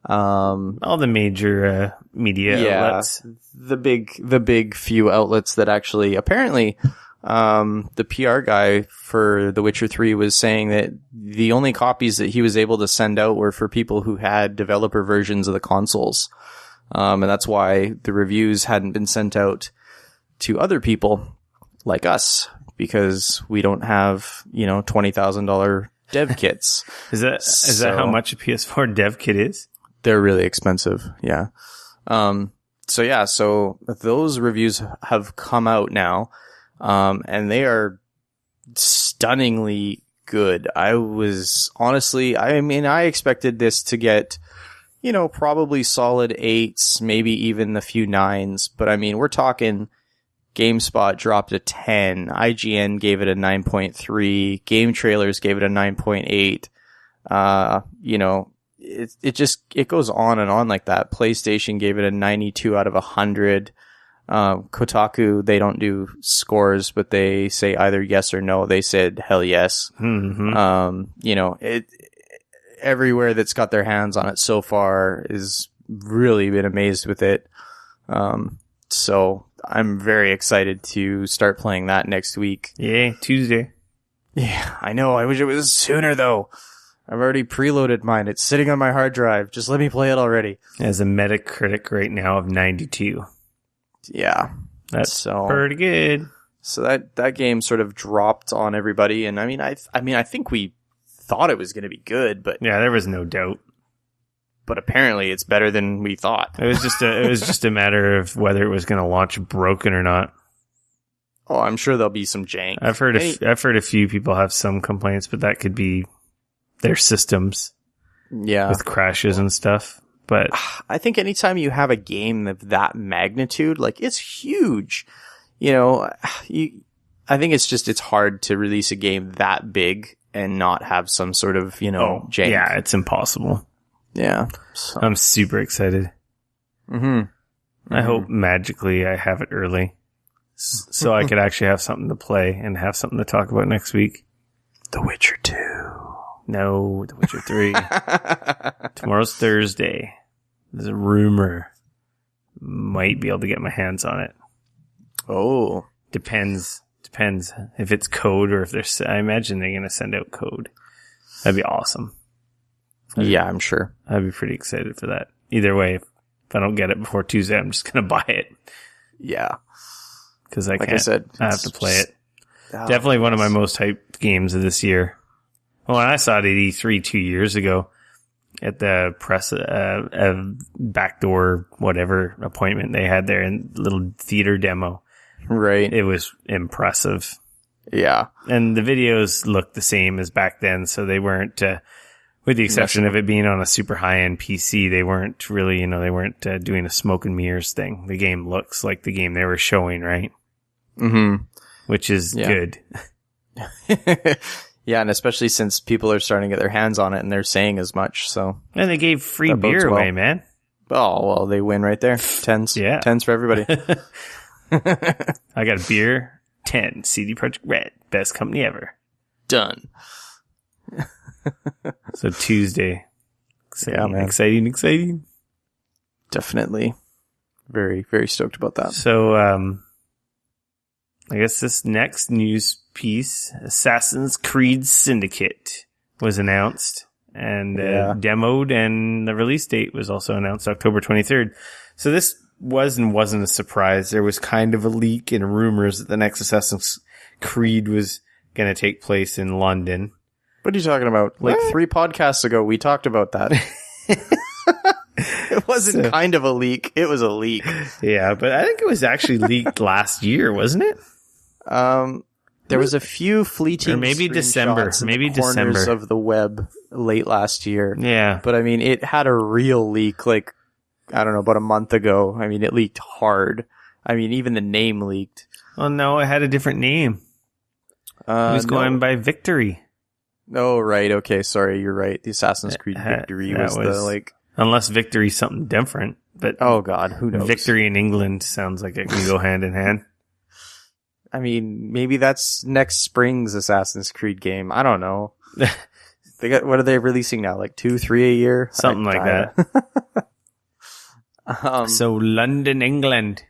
all the major, media outlets. The big few outlets that actually, apparently, the PR guy for The Witcher 3 was saying that the only copies that he was able to send out were for people who had developer versions of the consoles. And that's why the reviews hadn't been sent out to other people like us, because we don't have, $20,000 dev kits. Is that how much a PS4 dev kit is? They're really expensive. Yeah. So those reviews have come out now, and they are stunningly good. I expected this to get, probably solid 8s, maybe even a few 9s, but I mean, we're talking GameSpot dropped a 10, IGN gave it a 9.3, Game Trailers gave it a 9.8, it goes on and on like that. PlayStation gave it a 92 out of 100. Kotaku, they don't do scores, but they say either yes or no. They said hell yes. Mm-hmm. Everywhere that's got their hands on it so far is really been amazed with it. So I'm very excited to start playing that next week. Yeah, Tuesday. Yeah, I know. I wish it was sooner though. I've already preloaded mine. It's sitting on my hard drive. Just let me play it already. It has a Metacritic right now of 92. Yeah. That's pretty good. So that game sort of dropped on everybody, and I think we thought it was going to be good, but yeah, there was no doubt. But apparently it's better than we thought. It was just a matter of whether it was going to launch broken or not. Oh, I'm sure there'll be some jank. I've heard a few people have some complaints, but that could be their systems. Yeah. With crashes and stuff. But I think anytime you have a game of that magnitude, like, it's huge. I think it's hard to release a game that big and not have some sort of, jank. Yeah, it's impossible. Yeah. So. I'm super excited. Mm-hmm. I hope magically I have it early so I could actually have something to play and have something to talk about next week. The Witcher 2. No, The Witcher 3. Tomorrow's Thursday. There's a rumor. Might be able to get my hands on it. Oh. Depends if it's code or if I imagine they're going to send out code. That'd be awesome. Yeah, I'm sure. I'd be pretty excited for that. Either way, if I don't get it before Tuesday, I'm just going to buy it. Yeah. Because I have to play it. Definitely one of my most hyped games of this year. Well, when I saw it at E3 2 years ago at the press, backdoor, whatever appointment they had there in little theater demo. Right. It was impressive. Yeah. And the videos looked the same as back then, so they weren't, with the exception of it being on a super high-end PC, they weren't really, they weren't doing a smoke and mirrors thing. The game looks like the game they were showing, right? Mm-hmm. Which is good. Yeah, and especially since people are starting to get their hands on it and they're saying as much, so. And they gave free beer away, man. Oh, well, they win right there. 10s. Yeah. 10s for everybody. I got a beer, 10, CD Projekt Red, best company ever. Done. So Tuesday. Exciting, yeah, man. Exciting. Definitely. Very, very stoked about that. So, I guess this next news piece, Assassin's Creed Syndicate, was announced and demoed, and the release date was also announced October 23rd. So this wasn't a surprise. There was kind of a leak and rumors that the next Assassin's Creed was going to take place in London. What are you talking about? Like 3 podcasts ago, we talked about that. It wasn't kind of a leak. It was a leak. Yeah, but I think it was actually leaked last year, wasn't it? There was a few fleeting, or maybe December, corners of the web late last year. Yeah, but I mean, it had a real leak, like, I don't know, about a month ago. I mean, it leaked hard. I mean, even the name leaked. Oh no, it had a different name. It was going by Victory. Oh, right. Okay, sorry, you're right. The Assassin's Creed Victory was the, like... Unless Victory's something different, but... Oh god, who knows? Victory in England sounds like it can go hand in hand. I mean, maybe that's next spring's Assassin's Creed game. I don't know. What are they releasing now? Like 2, 3 a year? Something like that. So London, England.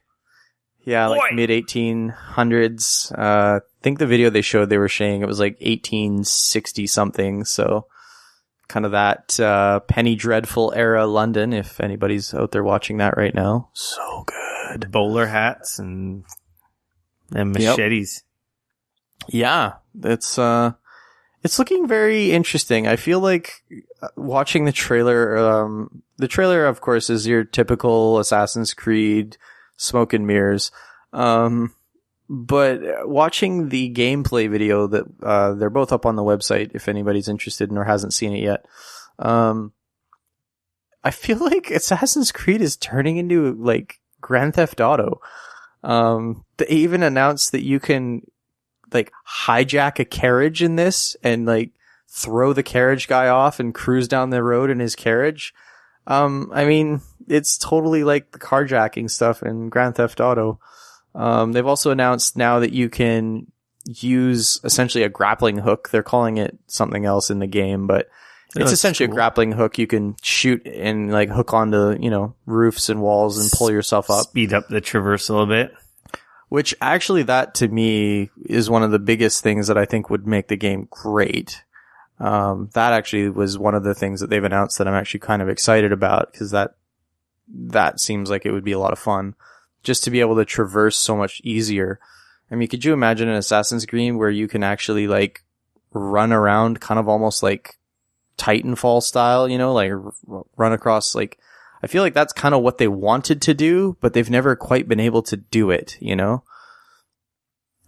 Yeah, like mid-1800s. I think the video they showed, they were saying it was like 1860 something. So kind of that Penny Dreadful era London, if anybody's out there watching that right now. So good. Bowler hats and machetes. Yep. Yeah, It's looking very interesting. I feel like watching the trailer, of course, is your typical Assassin's Creed smoke and mirrors. But watching the gameplay video that, they're both up on the website if anybody's interested or hasn't seen it yet. I feel like Assassin's Creed is turning into like Grand Theft Auto. They even announced that you can like hijack a carriage in this and like throw the carriage guy off and cruise down the road in his carriage. I mean, it's totally like the carjacking stuff in Grand Theft Auto. They've also announced now that you can use essentially a grappling hook. They're calling it something else in the game, but it's essentially cool. A grappling hook you can shoot and like hook onto, roofs and walls and pull yourself up. Speed up the traversal a bit. Which actually, that to me is one of the biggest things that I think would make the game great. That actually was one of the things that they've announced that I'm actually kind of excited about, because that seems like it would be a lot of fun just to be able to traverse so much easier. I mean, could you imagine an Assassin's Creed where you can actually like run around kind of almost like Titanfall style, like run across like, I feel like that's kind of what they wanted to do, but they've never quite been able to do it,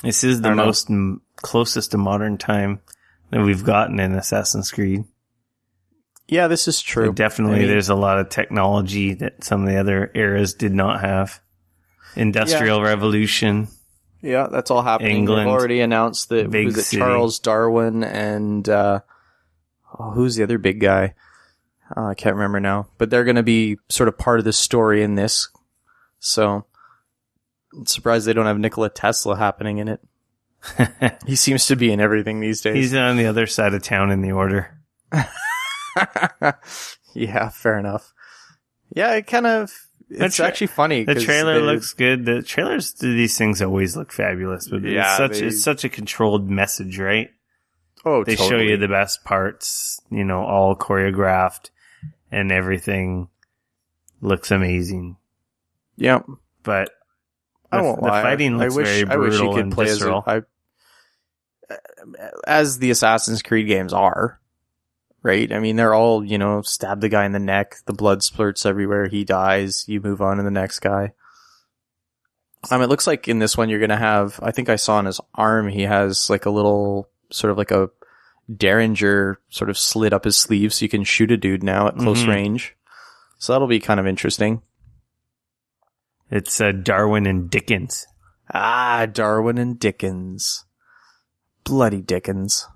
This is the most closest to modern time that we've gotten in Assassin's Creed. Yeah, this is true. So definitely there's a lot of technology that some of the other eras did not have. Industrial Revolution. Yeah, that's all happening. England. They've already announced that Charles Darwin and who's the other big guy? I can't remember now, but they're going to be sort of part of the story in this. So I'm surprised they don't have Nikola Tesla happening in it. He seems to be in everything these days. He's on the other side of town in the order. Yeah, fair enough. Yeah, it's actually funny. The trailer looks good. The trailers to these things always look fabulous, but it's such a controlled message, right? Oh, they totally. show you the best parts, all choreographed, and everything looks amazing. Yeah, but I won't lie. The fighting looks very brutal. I wish you could play visceral. As the Assassin's Creed games are, right? I mean, they're all stab the guy in the neck, the blood splurts everywhere, he dies, you move on to the next guy. It looks like in this one you're gonna have. I think I saw on his arm he has like a little sort of like a Derringer sort of slit up his sleeve so you can shoot a dude now at close range. So that'll be kind of interesting. It's Darwin and Dickens. Ah, Darwin and Dickens. Bloody Dickens.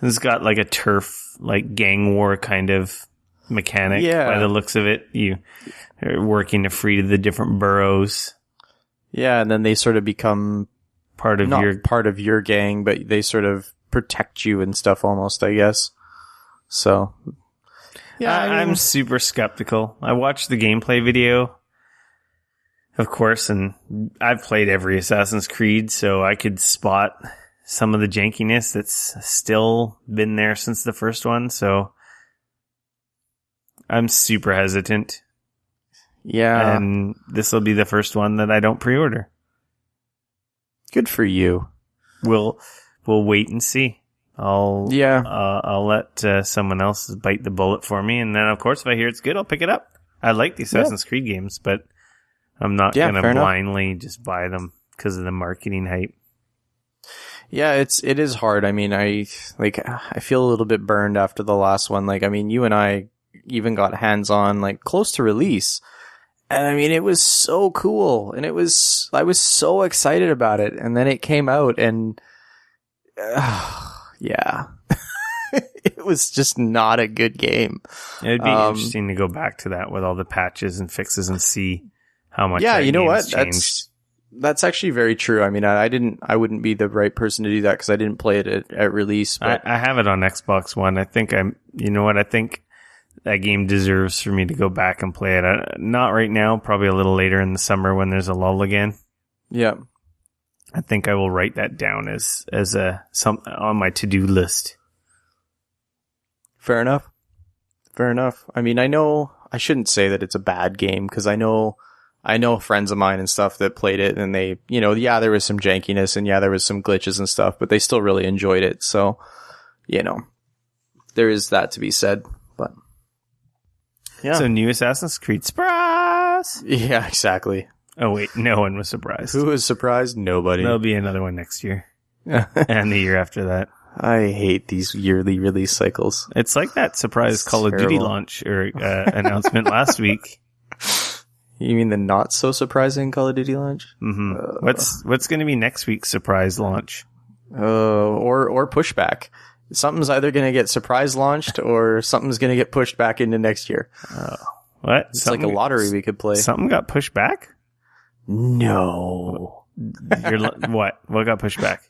It's got like a turf, like gang war kind of mechanic by the looks of it. You are working to free the different boroughs. Yeah, and then they sort of become part of your gang, but they sort of protect you and stuff almost, I guess. So, yeah, I'm super skeptical. I watched the gameplay video, of course, and I've played every Assassin's Creed, so I could spot some of the jankiness that's still been there since the first one, so I'm super hesitant. Yeah. And this will be the first one that I don't pre-order. Good for you. We'll wait and see. I'll let someone else bite the bullet for me, and then of course if I hear it's good, I'll pick it up. I like the Assassin's Creed games, but I'm not going to blindly just buy them because of the marketing hype. Yeah, it is hard. I mean, I feel a little bit burned after the last one. Like, I mean, you and I even got hands on like close to release. And I mean, it was so cool, and I was so excited about it. And then it came out, and yeah, it was just not a good game. It'd be interesting to go back to that with all the patches and fixes and see how much. Yeah, you know what? Changed. That's actually very true. I mean, I wouldn't be the right person to do that because I didn't play it at release. But I have it on Xbox One. I think I think that game deserves for me to go back and play it. Not right now, probably a little later in the summer when there's a lull again. Yeah. I think I will write that down as on my to-do list. Fair enough. I mean, I shouldn't say that it's a bad game because I know friends of mine and stuff that played it, and they, there was some jankiness and there was some glitches and stuff, but they still really enjoyed it. So, there is that to be said. But yeah. So new Assassin's Creed surprise. Yeah, exactly. Oh wait, no one was surprised. Who was surprised? Nobody. There'll be another one next year. And the year after that. I hate these yearly release cycles. It's like that surprise Call of Duty launch or announcement last week. You mean the not so surprising Call of Duty launch? Mm-hmm. What's going to be next week's surprise launch? Or pushback. Something's either going to get surprise launched or something's going to get pushed back into next year. What? It's like a lottery we could play. Something got pushed back? No. What? What got pushed back?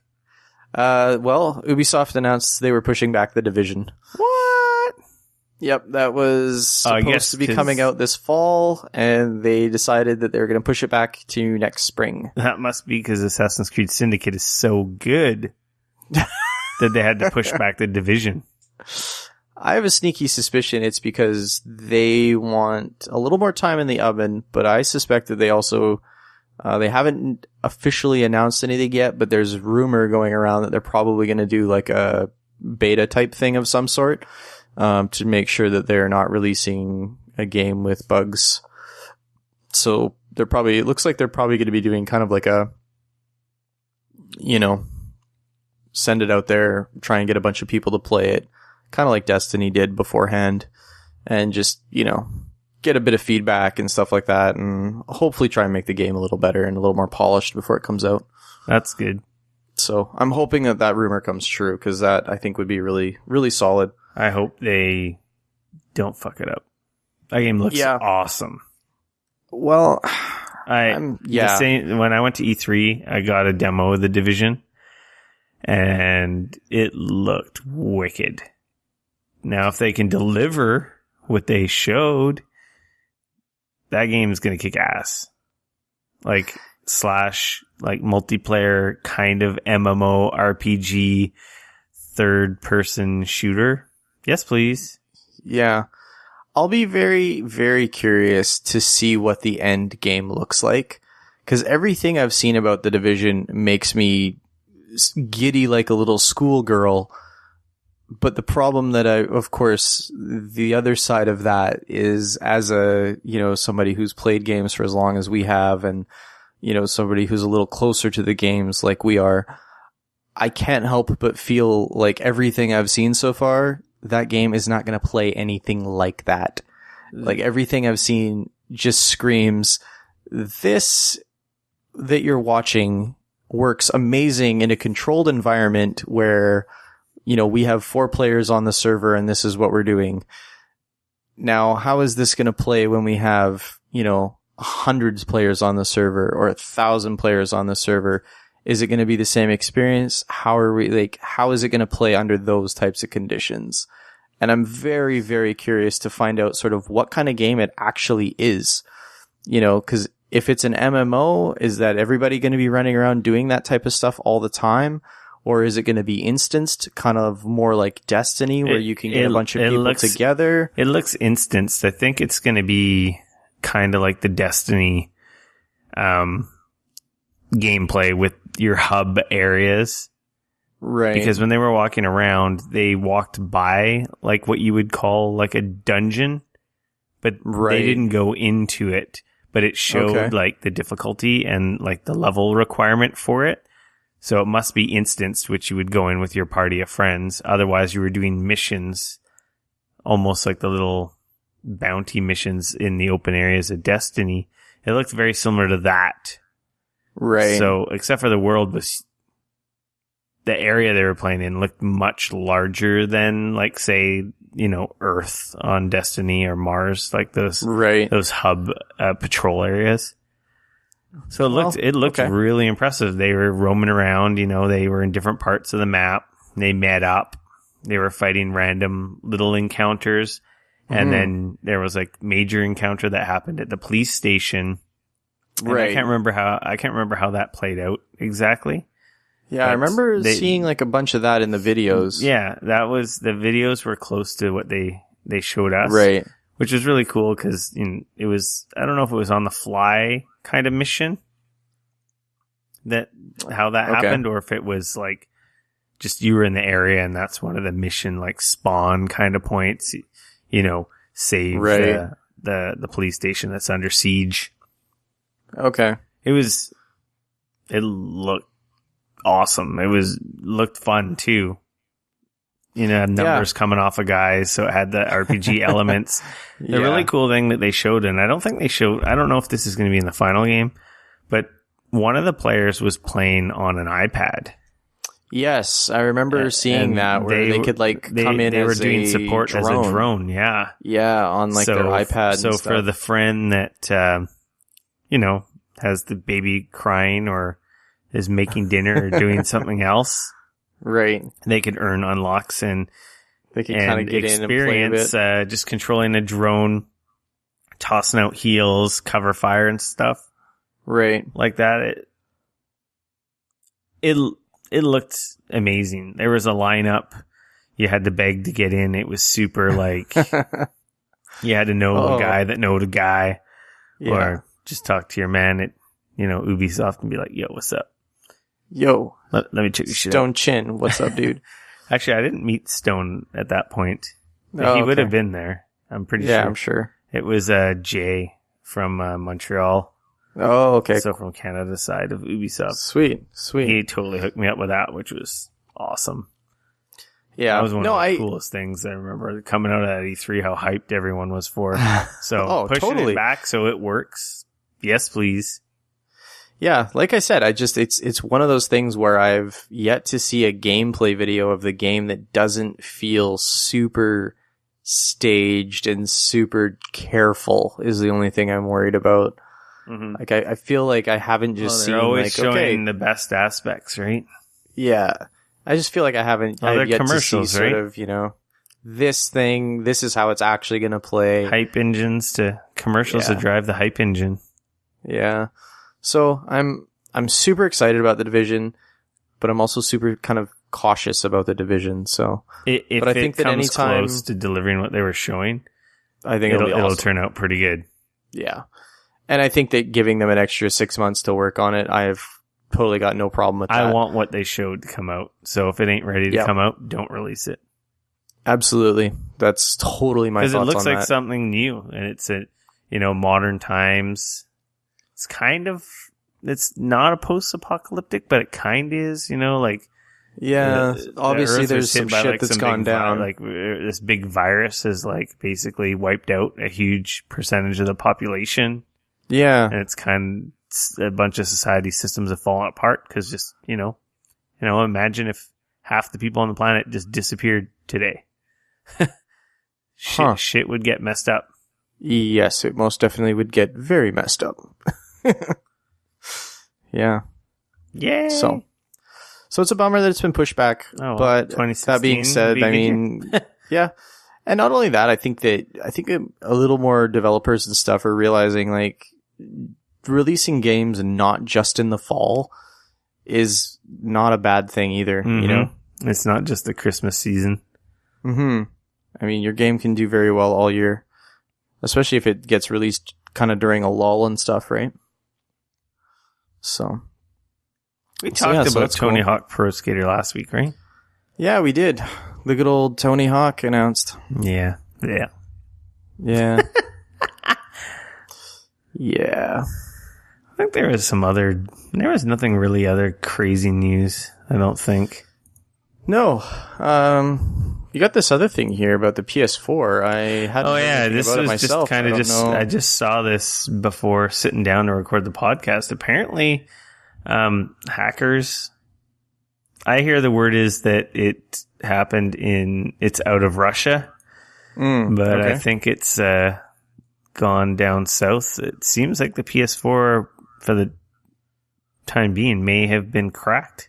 Well, Ubisoft announced they were pushing back The Division. What? Yep, that was supposed to be coming out this fall, and they decided that they were going to push it back to next spring. That must be because Assassin's Creed Syndicate is so good that they had to push back The Division. I have a sneaky suspicion it's because they want a little more time in the oven, but I suspect that they also... they haven't officially announced anything yet, but there's rumor going around that they're probably going to do like a beta type thing of some sort to make sure that they're not releasing a game with bugs. So it looks like they're probably going to be doing kind of like a, send it out there, try and get a bunch of people to play it, kind of like Destiny did beforehand, and just, get a bit of feedback and stuff like that, and hopefully try and make the game a little better and a little more polished before it comes out. That's good. So I'm hoping that rumor comes true, because that I think would be really, really solid. I hope they don't fuck it up. That game looks awesome. Well, when I went to E3, I got a demo of The Division, and it looked wicked. Now, if they can deliver what they showed, that game is going to kick ass. Like multiplayer kind of MMO RPG third person shooter. Yes, please. Yeah. I'll be very, very curious to see what the end game looks like, because everything I've seen about The Division makes me giddy like a little schoolgirl. But the problem that of course, the other side of that is, as a, somebody who's played games for as long as we have, and, somebody who's a little closer to the games like we are, I can't help but feel like everything I've seen so far, that game is not going to play anything like that. Like, everything I've seen just screams, this that you're watching works amazing in a controlled environment where, we have 4 players on the server and this is what we're doing. Now, how is this going to play when we have, hundreds of players on the server or 1,000 players on the server? Is it going to be the same experience? How is it going to play under those types of conditions? And I'm very, very curious to find out sort of what kind of game it actually is. Because if it's an MMO, is that everybody going to be running around doing that type of stuff all the time? Or is it going to be instanced, kind of more like Destiny, where you can get a bunch of people together? It looks instanced. I think it's going to be kind of like the Destiny gameplay with your hub areas. Right. Because when they were walking around, they walked by like what you would call like a dungeon, but they didn't go into it. But it showed like the difficulty and like the level requirement for it. So it must be instanced, which you would go in with your party of friends. Otherwise, you were doing missions, almost like the little bounty missions in the open areas of Destiny. It looked very similar to that. Right. So, except for the world was, the area they were playing in looked much larger than, like, say, Earth on Destiny or Mars, like those hub patrol areas. So it looked really impressive. They were roaming around, they were in different parts of the map. They met up. They were fighting random little encounters. And then there was like major encounter that happened at the police station. Right. I can't remember how that played out exactly. Yeah, I remember seeing like a bunch of that in the videos. Yeah, the videos were close to what they showed us. Right. Which was really cool because it was, I don't know if it was on the fly kind of mission how that happened, or if it was like just you were in the area, and that's one of the mission like spawn kind of points. You know, save the police station that's under siege. Okay. It looked awesome. Looked fun too. You know, numbers coming off of guys, so it had the RPG elements. The really cool thing that they showed, and I don't know if this is going to be in the final game, but one of the players was playing on an iPad. Yes, I remember seeing that where they could like come in. They were as doing a support drone. as a drone. Yeah, yeah, on like their iPad. So and stuff. for the friend that you know has the baby crying or is making dinner or doing something else, right? They could earn unlocks and they could kind of get in and experience play a bit. Just controlling a drone, tossing out heals, cover fire and stuff, right? Like that. It looked amazing. There was a lineup. You had to beg to get in. It was super like you had to know a guy that knowed a guy, or just talk to your man at Ubisoft and be like, "Yo, what's up? Yo, let me check your shit out." Stone Chin, what's up, dude? Actually, I didn't meet Stone at that point. He would have been there. I'm pretty sure. Yeah, I'm sure. It was Jay from Montreal. Oh, okay. So from Canada side of Ubisoft. Sweet. He totally hooked me up with that, which was awesome. Yeah. That was one of the coolest things I remember coming out of that E3, how hyped everyone was for. So pushing it back so it works. Yes, please. Yeah, like I said, it's one of those things where I've yet to see a gameplay video of the game that doesn't feel super staged and super careful is the only thing I'm worried about. Mm-hmm. Like I feel like I haven't just seen always showing the best aspects, right? Yeah. I just feel like I haven't I've yet to see sort right? of, this thing, this is how it's actually going to play. Hype engines to commercials to drive the hype engine. Yeah. So I'm super excited about the Division, but I'm also super kind of cautious about the Division. So, but I think that comes close to delivering what they were showing, I think it'll turn out pretty good. Yeah. And I think that giving them an extra 6 months to work on it, I've totally got no problem with that. I want what they showed to come out. So if it ain't ready to come out, don't release it. Absolutely. That's totally my thoughts on that. Because it looks like something new, and it's modern times. It's not a post-apocalyptic, but it kind of is, obviously there's some shit that's gone down. This big virus has basically wiped out a huge percentage of the population. Yeah. And it's a bunch of society systems have fallen apart because just, imagine if half the people on the planet just disappeared today. Shit would get messed up. Yes, it most definitely would get very messed up. Yeah. Yeah. So it's a bummer that it's been pushed back. Oh, but that being said, yeah. And not only that, I think a little more developers and stuff are realizing releasing games and not just in the fall is not a bad thing either. Mm-hmm. It's not just the Christmas season. Mm-hmm. I mean, your game can do very well all year, especially if it gets released kind of during a lull and stuff, right? So we talked about Tony Hawk Pro Skater last week, right? Yeah, we did. The good old Tony Hawk announced. Yeah. Yeah. Yeah. I think there was nothing really other crazy news, I don't think. No. You got this other thing here about the PS4. I hadn't this about was it myself. I just saw this before sitting down to record the podcast. Apparently, hackers, I hear the word is that it happened it's out of Russia, but I think it's gone down south. It seems like the PS4 for the time being may have been cracked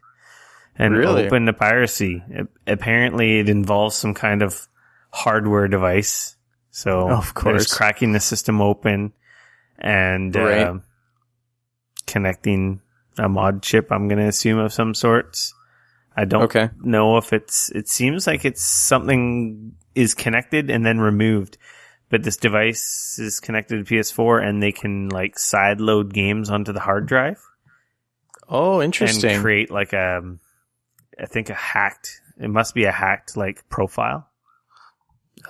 and open to piracy. Apparently it involves some kind of hardware device. So of course, there's cracking the system open and connecting a mod chip, I'm going to assume, of some sorts. I don't know if it seems like it's something is connected and then removed, but this device is connected to PS4 and they can side load games onto the hard drive. Oh, interesting. And create I think it must be a hacked like profile.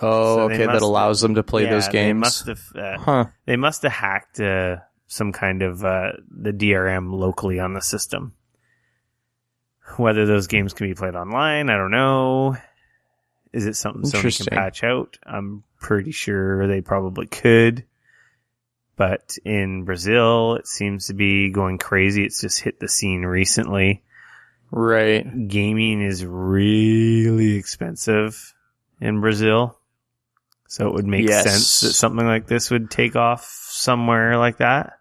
Oh, So okay, that allows them to play those They games. they must have hacked some kind of the DRM locally on the system. Whether those games can be played online, I don't know. Is it something Sony can patch out? I'm pretty sure they probably could. But in Brazil, it seems to be going crazy. It's just hit the scene recently. Right. Gaming is really expensive in Brazil. So it would make sense that something like this would take off somewhere like that.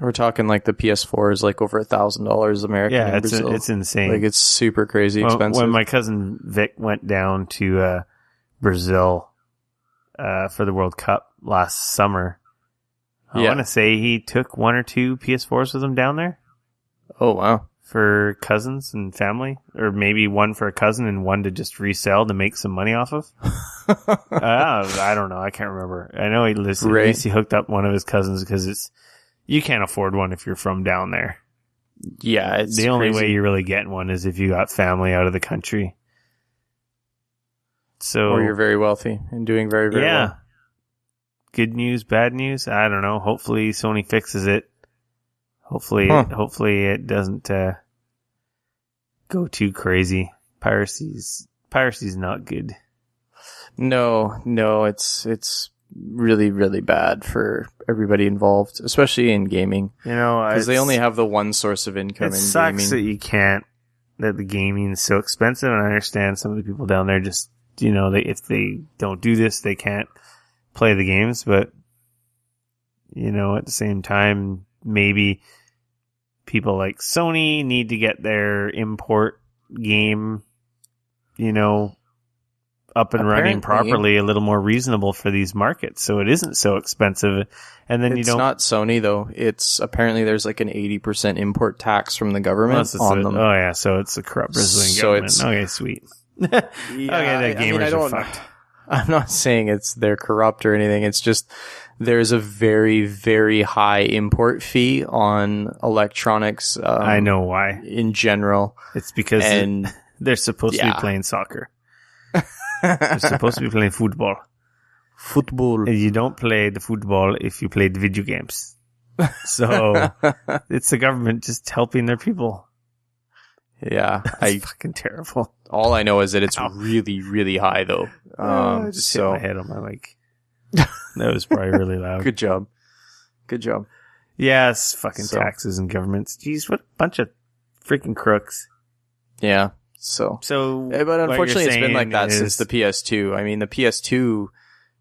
We're talking like the PS4 is like over $1,000 American in Brazil. It's insane. Like it's super crazy expensive. When my cousin Vic went down to Brazil for the World Cup last summer, I want to say he took 1 or 2 PS4s with him down there. Oh, wow. For cousins and family, or maybe one for a cousin and one to just resell to make some money off of. I don't know. I can't remember. I know at least he hooked up one of his cousins because you can't afford one if you're from down there. Yeah, it's the only way you're really getting one is if you got family out of the country. So, or you're very wealthy and doing very, very well. Good news, bad news. I don't know. Hopefully Sony fixes it. Hopefully it doesn't go too crazy. Piracy's not good. No, it's really, really bad for everybody involved, especially in gaming. Because they only have the one source of income in gaming. It sucks that the gaming is so expensive, and I understand some of the people down there just, if they don't do this, they can't play the games, but, at the same time, maybe people like Sony need to get their import game, up and running properly, a little more reasonable for these markets, so it isn't so expensive. And then it's not Sony though. It's apparently there's like an 80% import tax from the government on them. Oh yeah, so it's the corrupt Brazilian government. Okay, sweet. Okay, the gamers are fucked. I'm not saying they're corrupt or anything. It's just there's a very, very high import fee on electronics. I know why. In general. It's because they're supposed to be playing soccer. They're supposed to be playing football. And you don't play the football if you play the video games. So it's the government just helping their people. Yeah. It's fucking terrible. All I know is that it's really, really high though. I just hit my head on my mic. That was probably really loud. Good job. Yes, fucking taxes and governments. Jeez, what a bunch of freaking crooks. Yeah. But unfortunately, it's been like that since the PS2. I mean, the PS2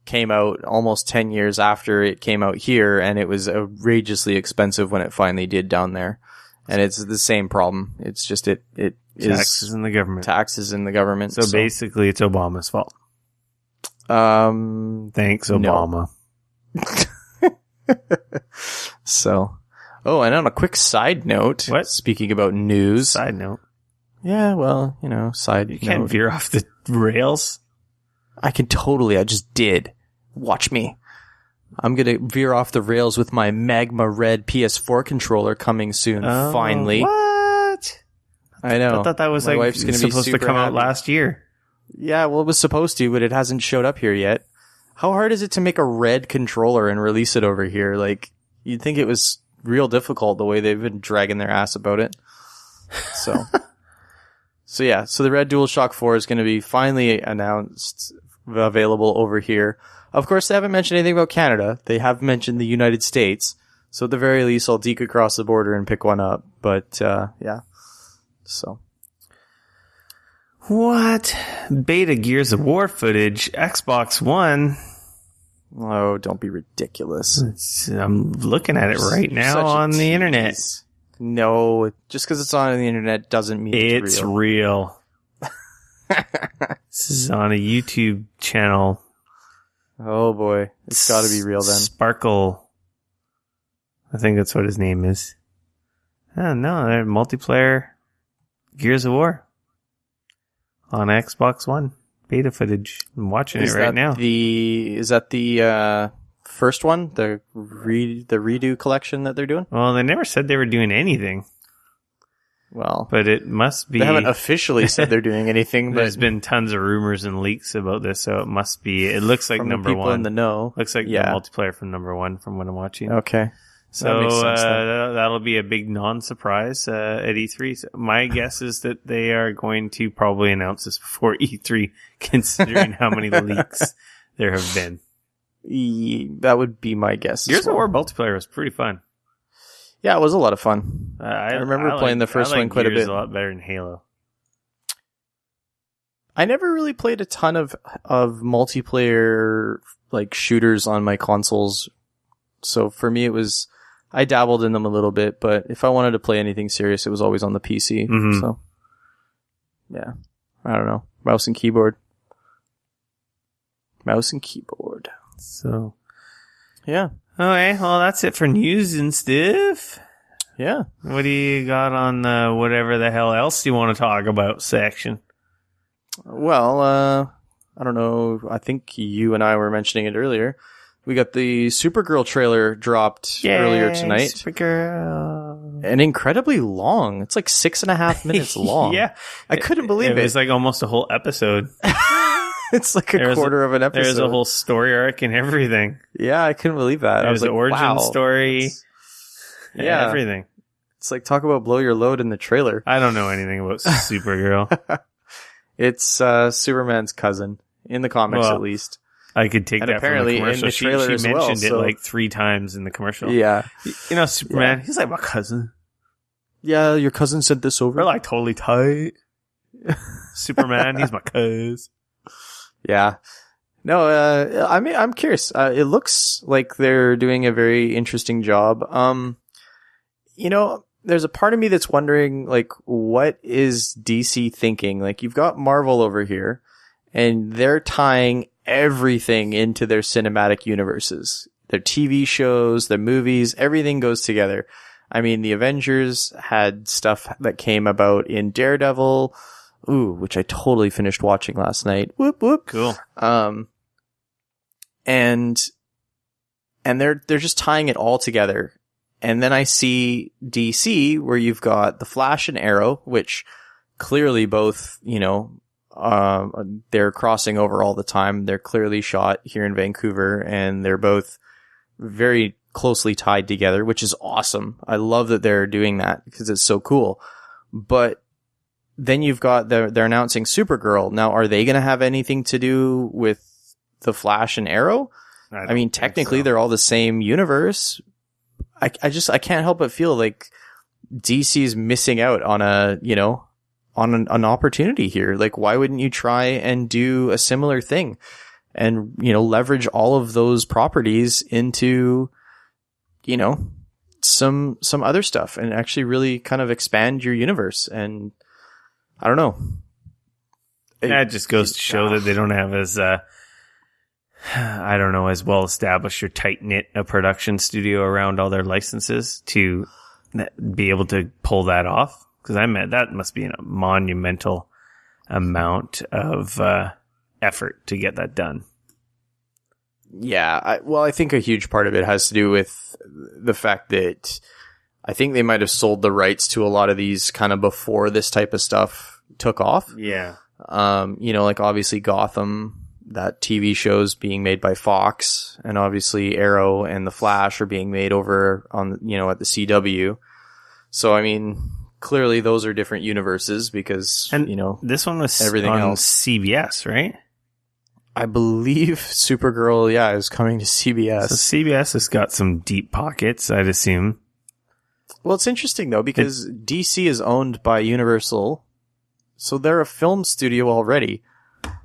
came out almost 10 years after it came out here, and it was outrageously expensive when it finally did down there. And it's the same problem. It's just it taxes in the government. Taxes in the government. So basically, it's Obama's fault. Thanks, Obama. And on a quick side note, what? Speaking about news. Side note. Yeah, well, side note. You can't veer off the rails. I can totally. I just did. Watch me. I'm going to veer off the rails with my Magma Red PS4 controller coming soon, finally. What? I know. I thought that was supposed to come out last year. Yeah, well, it was supposed to, but it hasn't showed up here yet. How hard is it to make a red controller and release it over here? Like, you'd think it was real difficult the way they've been dragging their ass about it. So the Red DualShock 4 is going to be finally announced, available over here. Of course, they haven't mentioned anything about Canada. They have mentioned the United States. So at the very least, I'll deke across the border and pick one up. But, yeah. So. What? Beta Gears of War footage, Xbox One. Oh, don't be ridiculous. I'm looking at it right now on the internet. No, just because it's on the internet doesn't mean it's real. This is on a YouTube channel. Oh boy, it's got to be real then. Sparkle. I think that's what his name is. Oh no, they're multiplayer Gears of War on Xbox One beta footage. I'm watching it right now. Is that the first one, the redo collection that they're doing? Well, they never said they were doing anything. Well, but it must be. They haven't officially said they're doing anything, but there's been tons of rumors and leaks about this, so it must be. It looks like from number the people one in the know. Looks like the multiplayer from number one from what I'm watching. Okay. So that makes sense, that'll be a big non-surprise at E3. So my guess is that they are going to probably announce this before E3, considering how many leaks there have been. That would be my guess. Gears of War multiplayer was pretty fun. Yeah, it was a lot of fun. I remember playing the first one quite a bit. A lot better than Halo. I never really played a ton of multiplayer like shooters on my consoles. So for me, I dabbled in them a little bit, but if I wanted to play anything serious, it was always on the PC. Mm-hmm. So yeah, I don't know. Mouse and keyboard. So yeah. Okay, well, that's it for news and stuff. Yeah. What do you got on the whatever the hell else you want to talk about section? Well, I don't know. I think you and I were mentioning it earlier. We got the Supergirl trailer dropped earlier tonight. Supergirl. And incredibly long. It's like 6.5 minutes long. Yeah. I couldn't believe it. It was like almost a whole episode. It's like a quarter of an episode. There's a whole story arc and everything. Yeah, I couldn't believe that. There's an origin story. Yeah. Everything. It's like, talk about blow your load in the trailer. I don't know anything about Supergirl. It's Superman's cousin. In the comics, at least. I could take that apparently from the commercial. In the trailer she mentioned it like 3 times in the commercial. Yeah. You know, Superman, he's like my cousin. Yeah, your cousin sent this over. We're like totally tight. Superman, he's my cuz. Yeah. No, I mean, I'm curious. It looks like they're doing a very interesting job. You know, there's a part of me that's wondering, like, what is DC thinking? Like, you've got Marvel over here, and they're tying everything into their cinematic universes. Their TV shows, their movies, everything goes together. I mean, the Avengers had stuff that came about in Daredevil, which I totally finished watching last night. Whoop whoop. Cool. And they're just tying it all together. And then I see DC where you've got the Flash and Arrow, which clearly both, you know, they're crossing over all the time. They're clearly shot here in Vancouver, and they're both very closely tied together, which is awesome. I love that they're doing that because it's so cool. But then you've got they're announcing Supergirl. Now, are they going to have anything to do with the Flash and Arrow? I mean, technically they're all the same universe. I can't help but feel like DC's missing out on an opportunity here. Like, why wouldn't you try and do a similar thing and, you know, leverage all of those properties into, you know, some other stuff and actually really kind of expand your universe? And I don't know. That just goes to show that they don't have as, as well established or tight knit a production studio around all their licenses to be able to pull that off. Because that must be a monumental amount of effort to get that done. Yeah, I think a huge part of it has to do with the fact that I think they might have sold the rights to a lot of these kind of before this type of stuff took off. Yeah. You know, like obviously Gotham, that TV show's being made by Fox, and obviously Arrow and The Flash are being made over on, you know, at the CW. So, I mean, clearly those are different universes because, you know, this one was everything on else. CBS, right? I believe Supergirl, is coming to CBS. So CBS has got some deep pockets, I'd assume. Well, it's interesting though, because DC is owned by Universal, so they're a film studio already.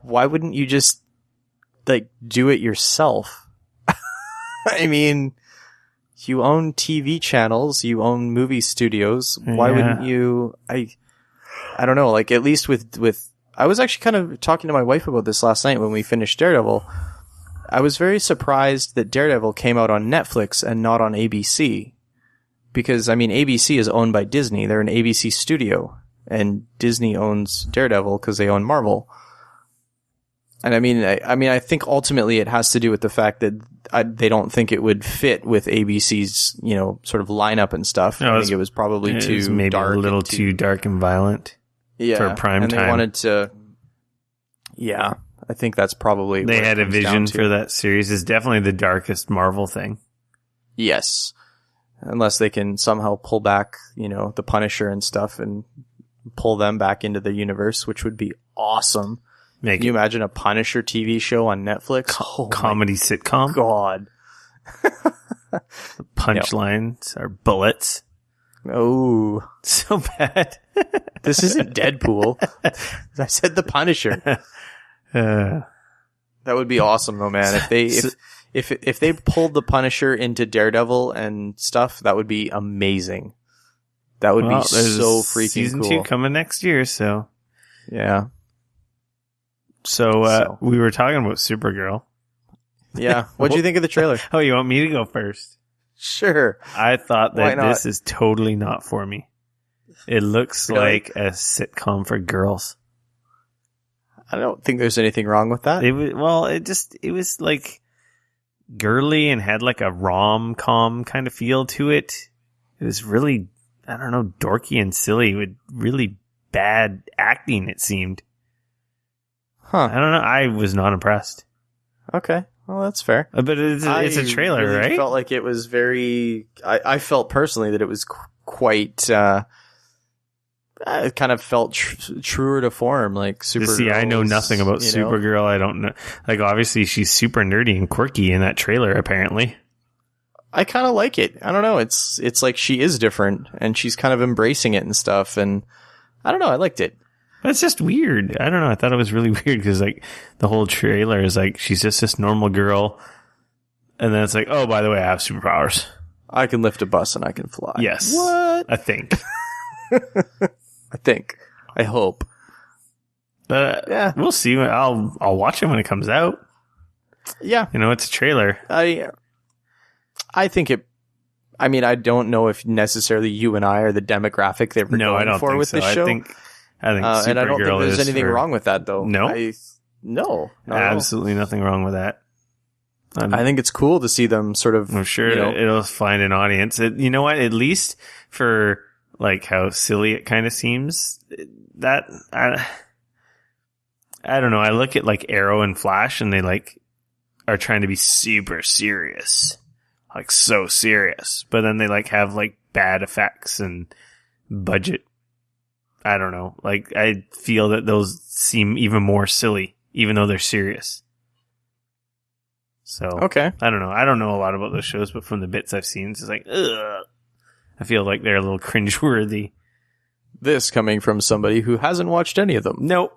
Why wouldn't you just, like, do it yourself? I mean, you own TV channels, you own movie studios. Why wouldn't you? I don't know. Like, at least with I was actually kind of talking to my wife about this last night when we finished Daredevil. I was very surprised that Daredevil came out on Netflix and not on ABC. Because, I mean, ABC is owned by Disney. They're an ABC studio. And Disney owns Daredevil because they own Marvel. And I think ultimately it has to do with the fact that they don't think it would fit with ABC's, sort of lineup and stuff. No, I think it was probably too maybe dark, a little too dark and violent. Yeah, for prime and time. They wanted to. Yeah, I think that's probably they what had it a comes vision down to. for that series. It's definitely the darkest Marvel thing. Yes, unless they can somehow pull back, the Punisher and stuff, and pull them back into the universe, which would be awesome. Can you imagine a Punisher TV show on Netflix? Comedy sitcom. God, The punchlines are bullets. Oh, So bad. this isn't Deadpool. I said the Punisher. That would be awesome, though, man. If they pulled the Punisher into Daredevil and stuff, that would be amazing. That would be so freaking season cool. 2 coming next year, so Yeah. So we were talking about Supergirl. Yeah. What'd you think of the trailer? Oh, you want me to go first? Sure. I thought Why that not? this is totally not for me. It looks Really? like a sitcom for girls. I don't think there's anything wrong with that. It was like girly and had like a rom-com kind of feel to it. It was really, I don't know, dorky and silly with really bad acting, it seemed. Huh. I don't know. I was not impressed. Okay. Well, that's fair. But it's a trailer, really right? Felt like it was very. I felt personally that it was quite. It kind of felt truer to form, like Supergirl. See, I know nothing about Supergirl. I don't know. Like, obviously, she's super nerdy and quirky in that trailer, apparently. I kind of like it. I don't know. It's like she is different, and she's kind of embracing it and stuff. And I don't know. I liked it. But it's just weird. I don't know. I thought it was really weird because, like, the whole trailer is like she's just this normal girl, and then it's like, oh, by the way, I have superpowers. I can lift a bus and I can fly. Yes. What? I think. I hope. But Yeah. we'll see. I'll watch it when it comes out. Yeah. It's a trailer. I think it. I mean, I don't know if necessarily you and I are the demographic they were No, I going don't for think with so. this show. I think Supergirl and I don't think there's is anything for- wrong with that, though. No? No, not at all. Absolutely nothing wrong with that. I think it's cool to see them sort of. I'm sure it'll find an audience. You know what? At least for like how silly it kind of seems, that I don't know. I look at like Arrow and Flash, and they like are trying to be super serious, like so serious, but then they like have like bad effects and budget. I don't know. Like I feel that those seem even more silly, even though they're serious. So, Okay. I don't know. I don't know a lot about those shows, but from the bits I've seen, it's just like, ugh. I feel like they're a little cringeworthy. This coming from somebody who hasn't watched any of them. Nope.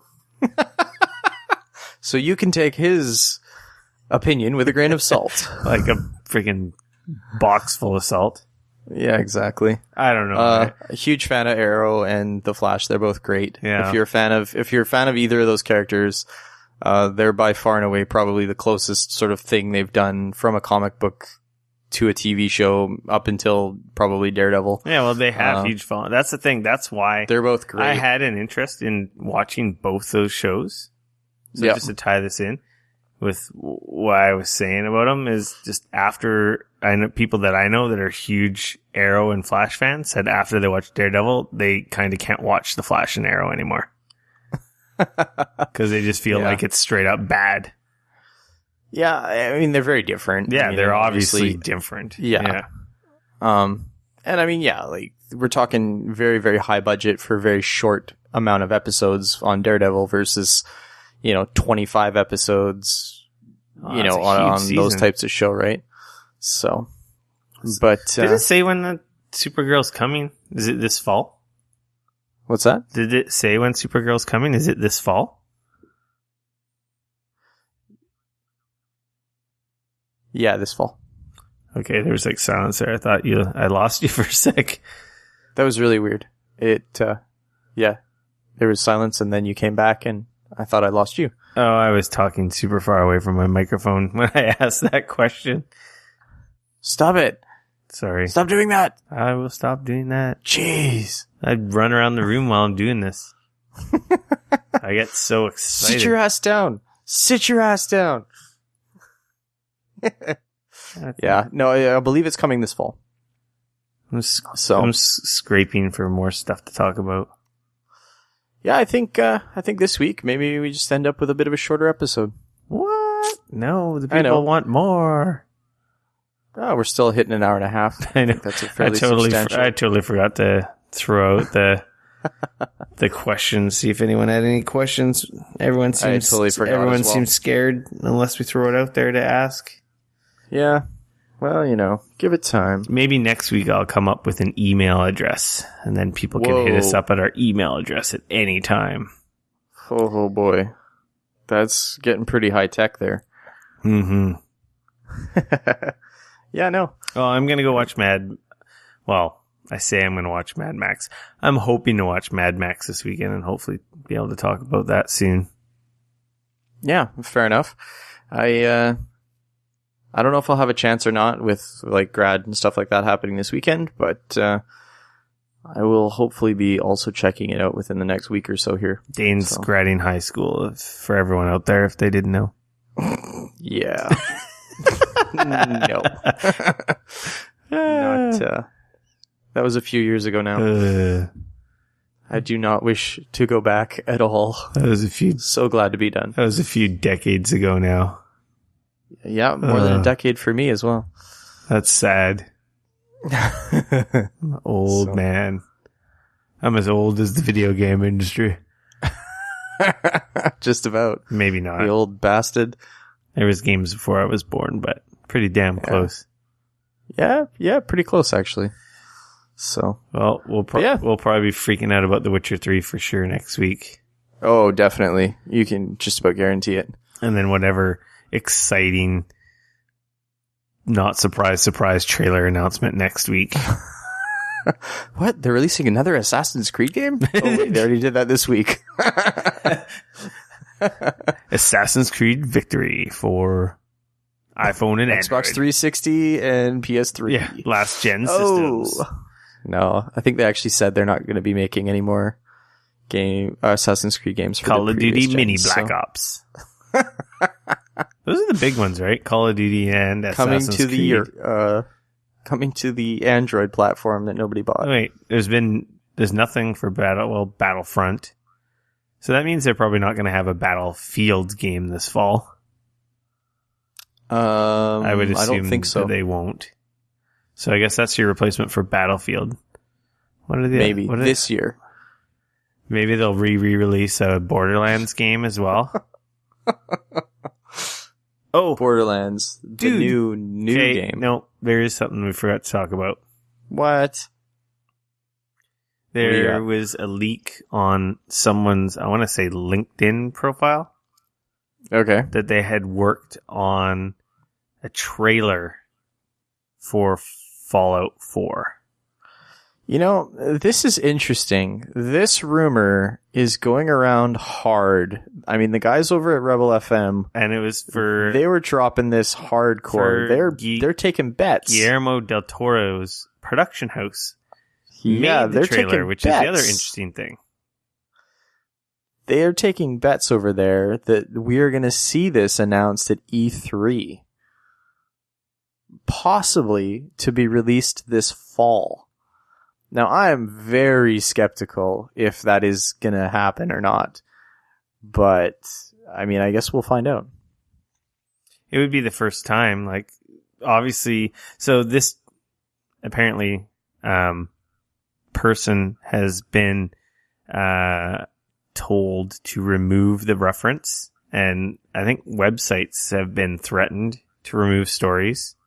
So you can take his opinion with a grain of salt. Like a freaking box full of salt. Yeah, exactly. I don't know. A huge fan of Arrow and The Flash. They're both great. Yeah. If you're a fan of either of those characters, they're by far and away probably the closest sort of thing they've done from a comic book to a TV show up until probably Daredevil. Yeah, well, they have huge following. That's the thing. That's why They're both great. I had an interest in watching both those shows. So Yep. just to tie this in with what I was saying about them is just after I know people that I know that are huge Arrow and Flash fans said after they watched Daredevil, they kind of can't watch the Flash and Arrow anymore. Because they just feel like it's straight up bad. Yeah, I mean, they're very different. Yeah, I mean, they're obviously different. Yeah. And I mean, yeah, like we're talking very, very high budget for a very short amount of episodes on Daredevil versus, 25 episodes, Oh, that's a on huge those season. types of show, right? So, but Did it say when the Supergirl's coming? Is it this fall? what's that? Did it say when Supergirl's coming? Is it this fall? Yeah, this fall. Okay, there was like silence there. I thought I lost you for a sec. That was really weird. Yeah, there was silence and then you came back and I thought I lost you. Oh, I was talking super far away from my microphone when I asked that question. Stop it. Sorry. Stop doing that. I will stop doing that. Jeez. I'd run around the room while I'm doing this. I get so excited. Sit your ass down. Sit your ass down. Yeah, no, I believe it's coming this fall. I'm scraping for more stuff to talk about. Yeah, I think this week maybe we just end up with a bit of a shorter episode. What? No, the people want more. Oh, we're still hitting an hour and a half. I know. That's a fairly substantial. I totally forgot to throw out the questions. See if anyone had any questions. Everyone seems seems scared unless we throw it out there to ask. Yeah. Well, give it time. Maybe next week I'll come up with an email address, and then people can hit us up at our email address at any time. Oh boy. That's getting pretty high tech there. Mm-hmm. Yeah, no. Well, I'm going to go watch I say I'm going to watch Mad Max. I'm hoping to watch Mad Max this weekend and hopefully be able to talk about that soon. Yeah, fair enough. I don't know if I'll have a chance or not with like grad and stuff like that happening this weekend, but I will hopefully be also checking it out within the next week or so here. Dane's gradding high school for everyone out there if they didn't know. Yeah. No. Not that was a few years ago now. I do not wish to go back at all. So glad to be done. That was a few decades ago now. Yeah, more than a decade for me as well. That's sad. I'm an old man. I'm as old as the video game industry. Just about. Maybe not. The old bastard. There was games before I was born, but pretty damn close. Yeah, pretty close actually. So, well, we'll probably be freaking out about The Witcher 3 for sure next week. Oh, definitely. You can just about guarantee it. And then whatever exciting, not surprise trailer announcement next week. What? They're releasing another Assassin's Creed game? Oh, wait, they already did that this week. Assassin's Creed Victory for iPhone and Xbox Android. 360 and PS3. Yeah, last gen systems. No, I think they actually said they're not going to be making any more Assassin's Creed games for Call of Duty gens, Mini Black Ops. Those are the big ones, right? Call of Duty and Assassin's Creed. Coming to the Android platform that nobody bought. Wait, there's nothing for Battlefront. So that means they're probably not going to have a Battlefield game this fall. I would assume I don't think so. That they won't. So I guess that's your replacement for Battlefield. Maybe this year. Maybe they'll re-release a Borderlands game as well. Oh, Borderlands, the new game. No, there is something we forgot to talk about. What? There was a leak on someone's, I want to say, LinkedIn profile. Okay. That they had worked on a trailer for Fallout 4. You know, this is interesting. This rumor is going around hard. I mean, the guys over at Rebel FM, and it was they were dropping this hardcore. They're taking bets. Guillermo del Toro's production house made the trailer, which bets. is the other interesting thing. They are taking bets over there that we are going to see this announced at E3. Possibly to be released this fall. Now, I am very skeptical if that is going to happen or not. But, I mean, I guess we'll find out. It would be the first time, like, obviously. So this, apparently, person has been told to remove the reference. And I think websites have been threatened to remove stories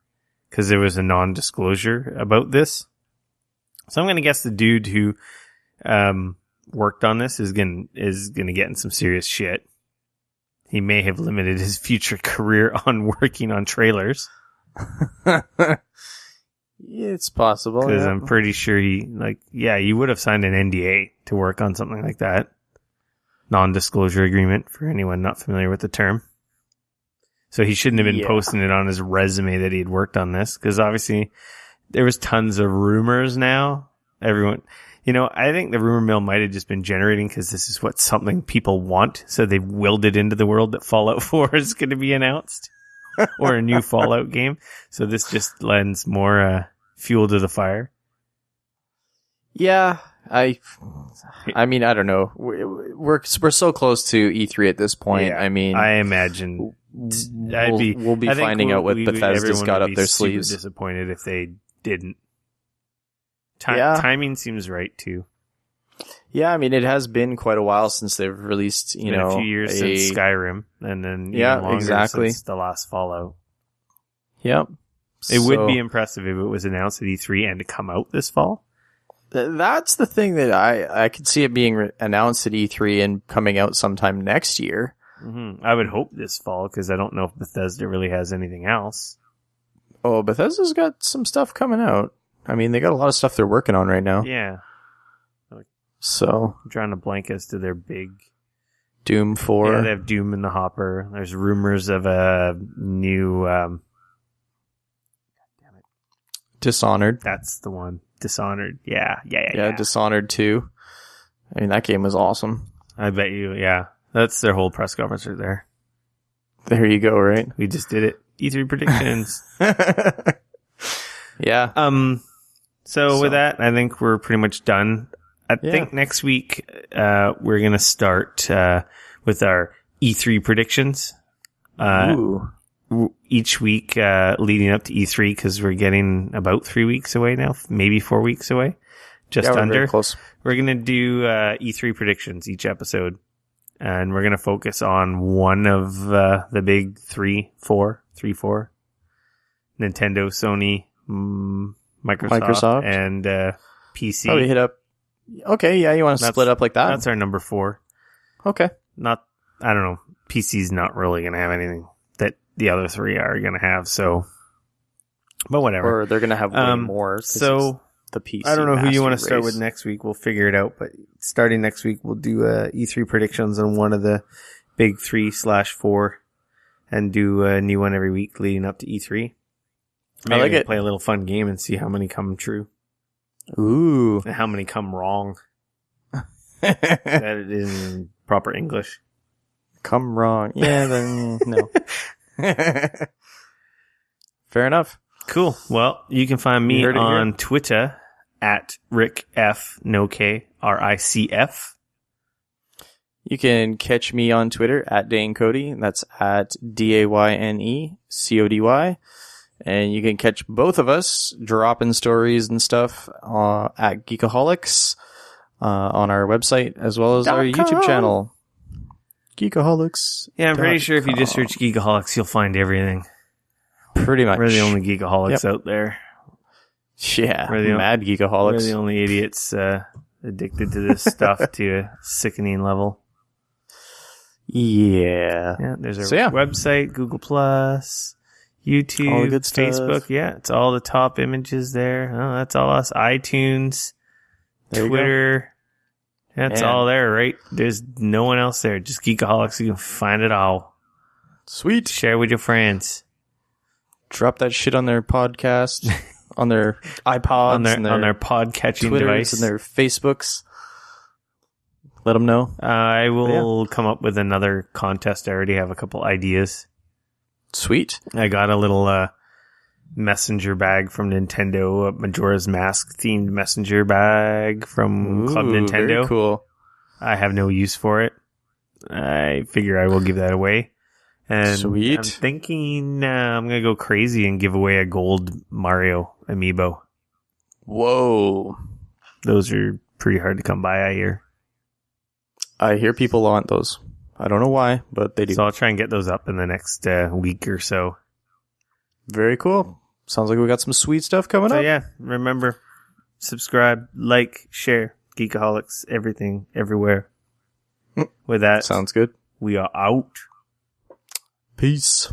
because there was a non-disclosure about this. So I'm going to guess the dude who worked on this is going to get in some serious shit. He may have limited his future career on working on trailers. It's possible. Because I'm pretty sure you would have signed an NDA to work on something like that. Non-disclosure agreement for anyone not familiar with the term. So he shouldn't have been posting it on his resume that he had worked on this, because obviously there was tons of rumors now. Everyone, I think the rumor mill might have just been generating because this is what something people want. So they've willed it into the world that Fallout 4 is going to be announced or a new Fallout game. So this just lends more fuel to the fire. Yeah, I mean, I don't know. We're so close to E3 at this point. Yeah, I mean, I imagine we'll be finding out what Bethesda's got up their sleeves. Super disappointed if they didn't. Timing seems right too. Yeah, I mean, it has been quite a while since they've released, a few years since Skyrim, and then even longer since the last Fallout. Yep. It would be impressive if it was announced at E3 and to come out this fall. That's the thing that I could see it being announced at E3 and coming out sometime next year. Mm-hmm. I would hope this fall, because I don't know if Bethesda really has anything else. Oh, Bethesda's got some stuff coming out. I mean, they got a lot of stuff they're working on right now. Yeah. So I'm trying to blank as to their big Doom 4. Yeah, they have Doom in the hopper. There's rumors of a new Dishonored. That's the one. Dishonored. Yeah. Dishonored 2. I mean, that game was awesome. I bet you, yeah. That's their whole press conference right there. There you go, right? We just did it. E3 predictions. Yeah. So with that, I think we're pretty much done. I think next week, we're going to start, with our E3 predictions. Ooh. Each week, leading up to E3, because we're getting about 3 weeks away now, maybe 4 weeks away. Just we're under. very close. We're going to do, E3 predictions each episode. And we're going to focus on one of, the big four. Nintendo, Sony, Microsoft, and PC. Probably hit up. Okay, yeah, you want to split up like that? That's our number 4. Okay. I don't know. PC's not really going to have anything that the other 3 are going to have, so. But whatever. Or they're going to have way more. So, the PC. I don't know who you want to master start race. with next week. We'll figure it out. But starting next week, we'll do E3 predictions on one of the big 3/4 and do a new one every week leading up to E3. Maybe I like we can it. play a little fun game and see how many come true. Ooh. And how many come wrong. That it is in proper English. Come wrong. Yeah, then no. Fair enough. Cool. Well, you can find me You heard it on here. Twitter at Rick F. No K RICF. You can catch me on Twitter at Dane Cody. That's at DAYNECODY. And you can catch both of us dropping stories and stuff at Geekoholics on our website, as well as our YouTube channel. Geekoholics. Yeah, I'm pretty sure if you just search Geekoholics, you'll find everything. Pretty much. We're the only Geekoholics out there. Yeah, We're the mad Geekoholics. We're the only idiots addicted to this stuff to a sickening level. Yeah. Yeah, there's our website, Google Plus, YouTube, all the good stuff. Facebook. Yeah, it's all the top images there. Oh, that's all us. iTunes, There Twitter. That's Man. all there, right? There's no one else there. Just Geekoholics. You can find it all. Sweet. Share with your friends. Drop that shit on their podcast, on their iPods, on their pod catching Twitters device, and their Facebooks. Let them know. I will come up with another contest. I already have a couple ideas. Sweet. I got a little messenger bag from Nintendo, a Majora's Mask themed messenger bag from Club Nintendo. Very cool. I have no use for it. I figure I will give that away. And Sweet. I'm thinking I'm going to go crazy and give away a gold Mario amiibo. Whoa. Those are pretty hard to come by, I hear. I hear people want those. I don't know why, but they do. So I'll try and get those up in the next week or so. Very cool. Sounds like we got some sweet stuff coming So up. yeah, remember, subscribe, like, share, Geekoholics, everything, everywhere. With that, Sounds good. we are out. Peace.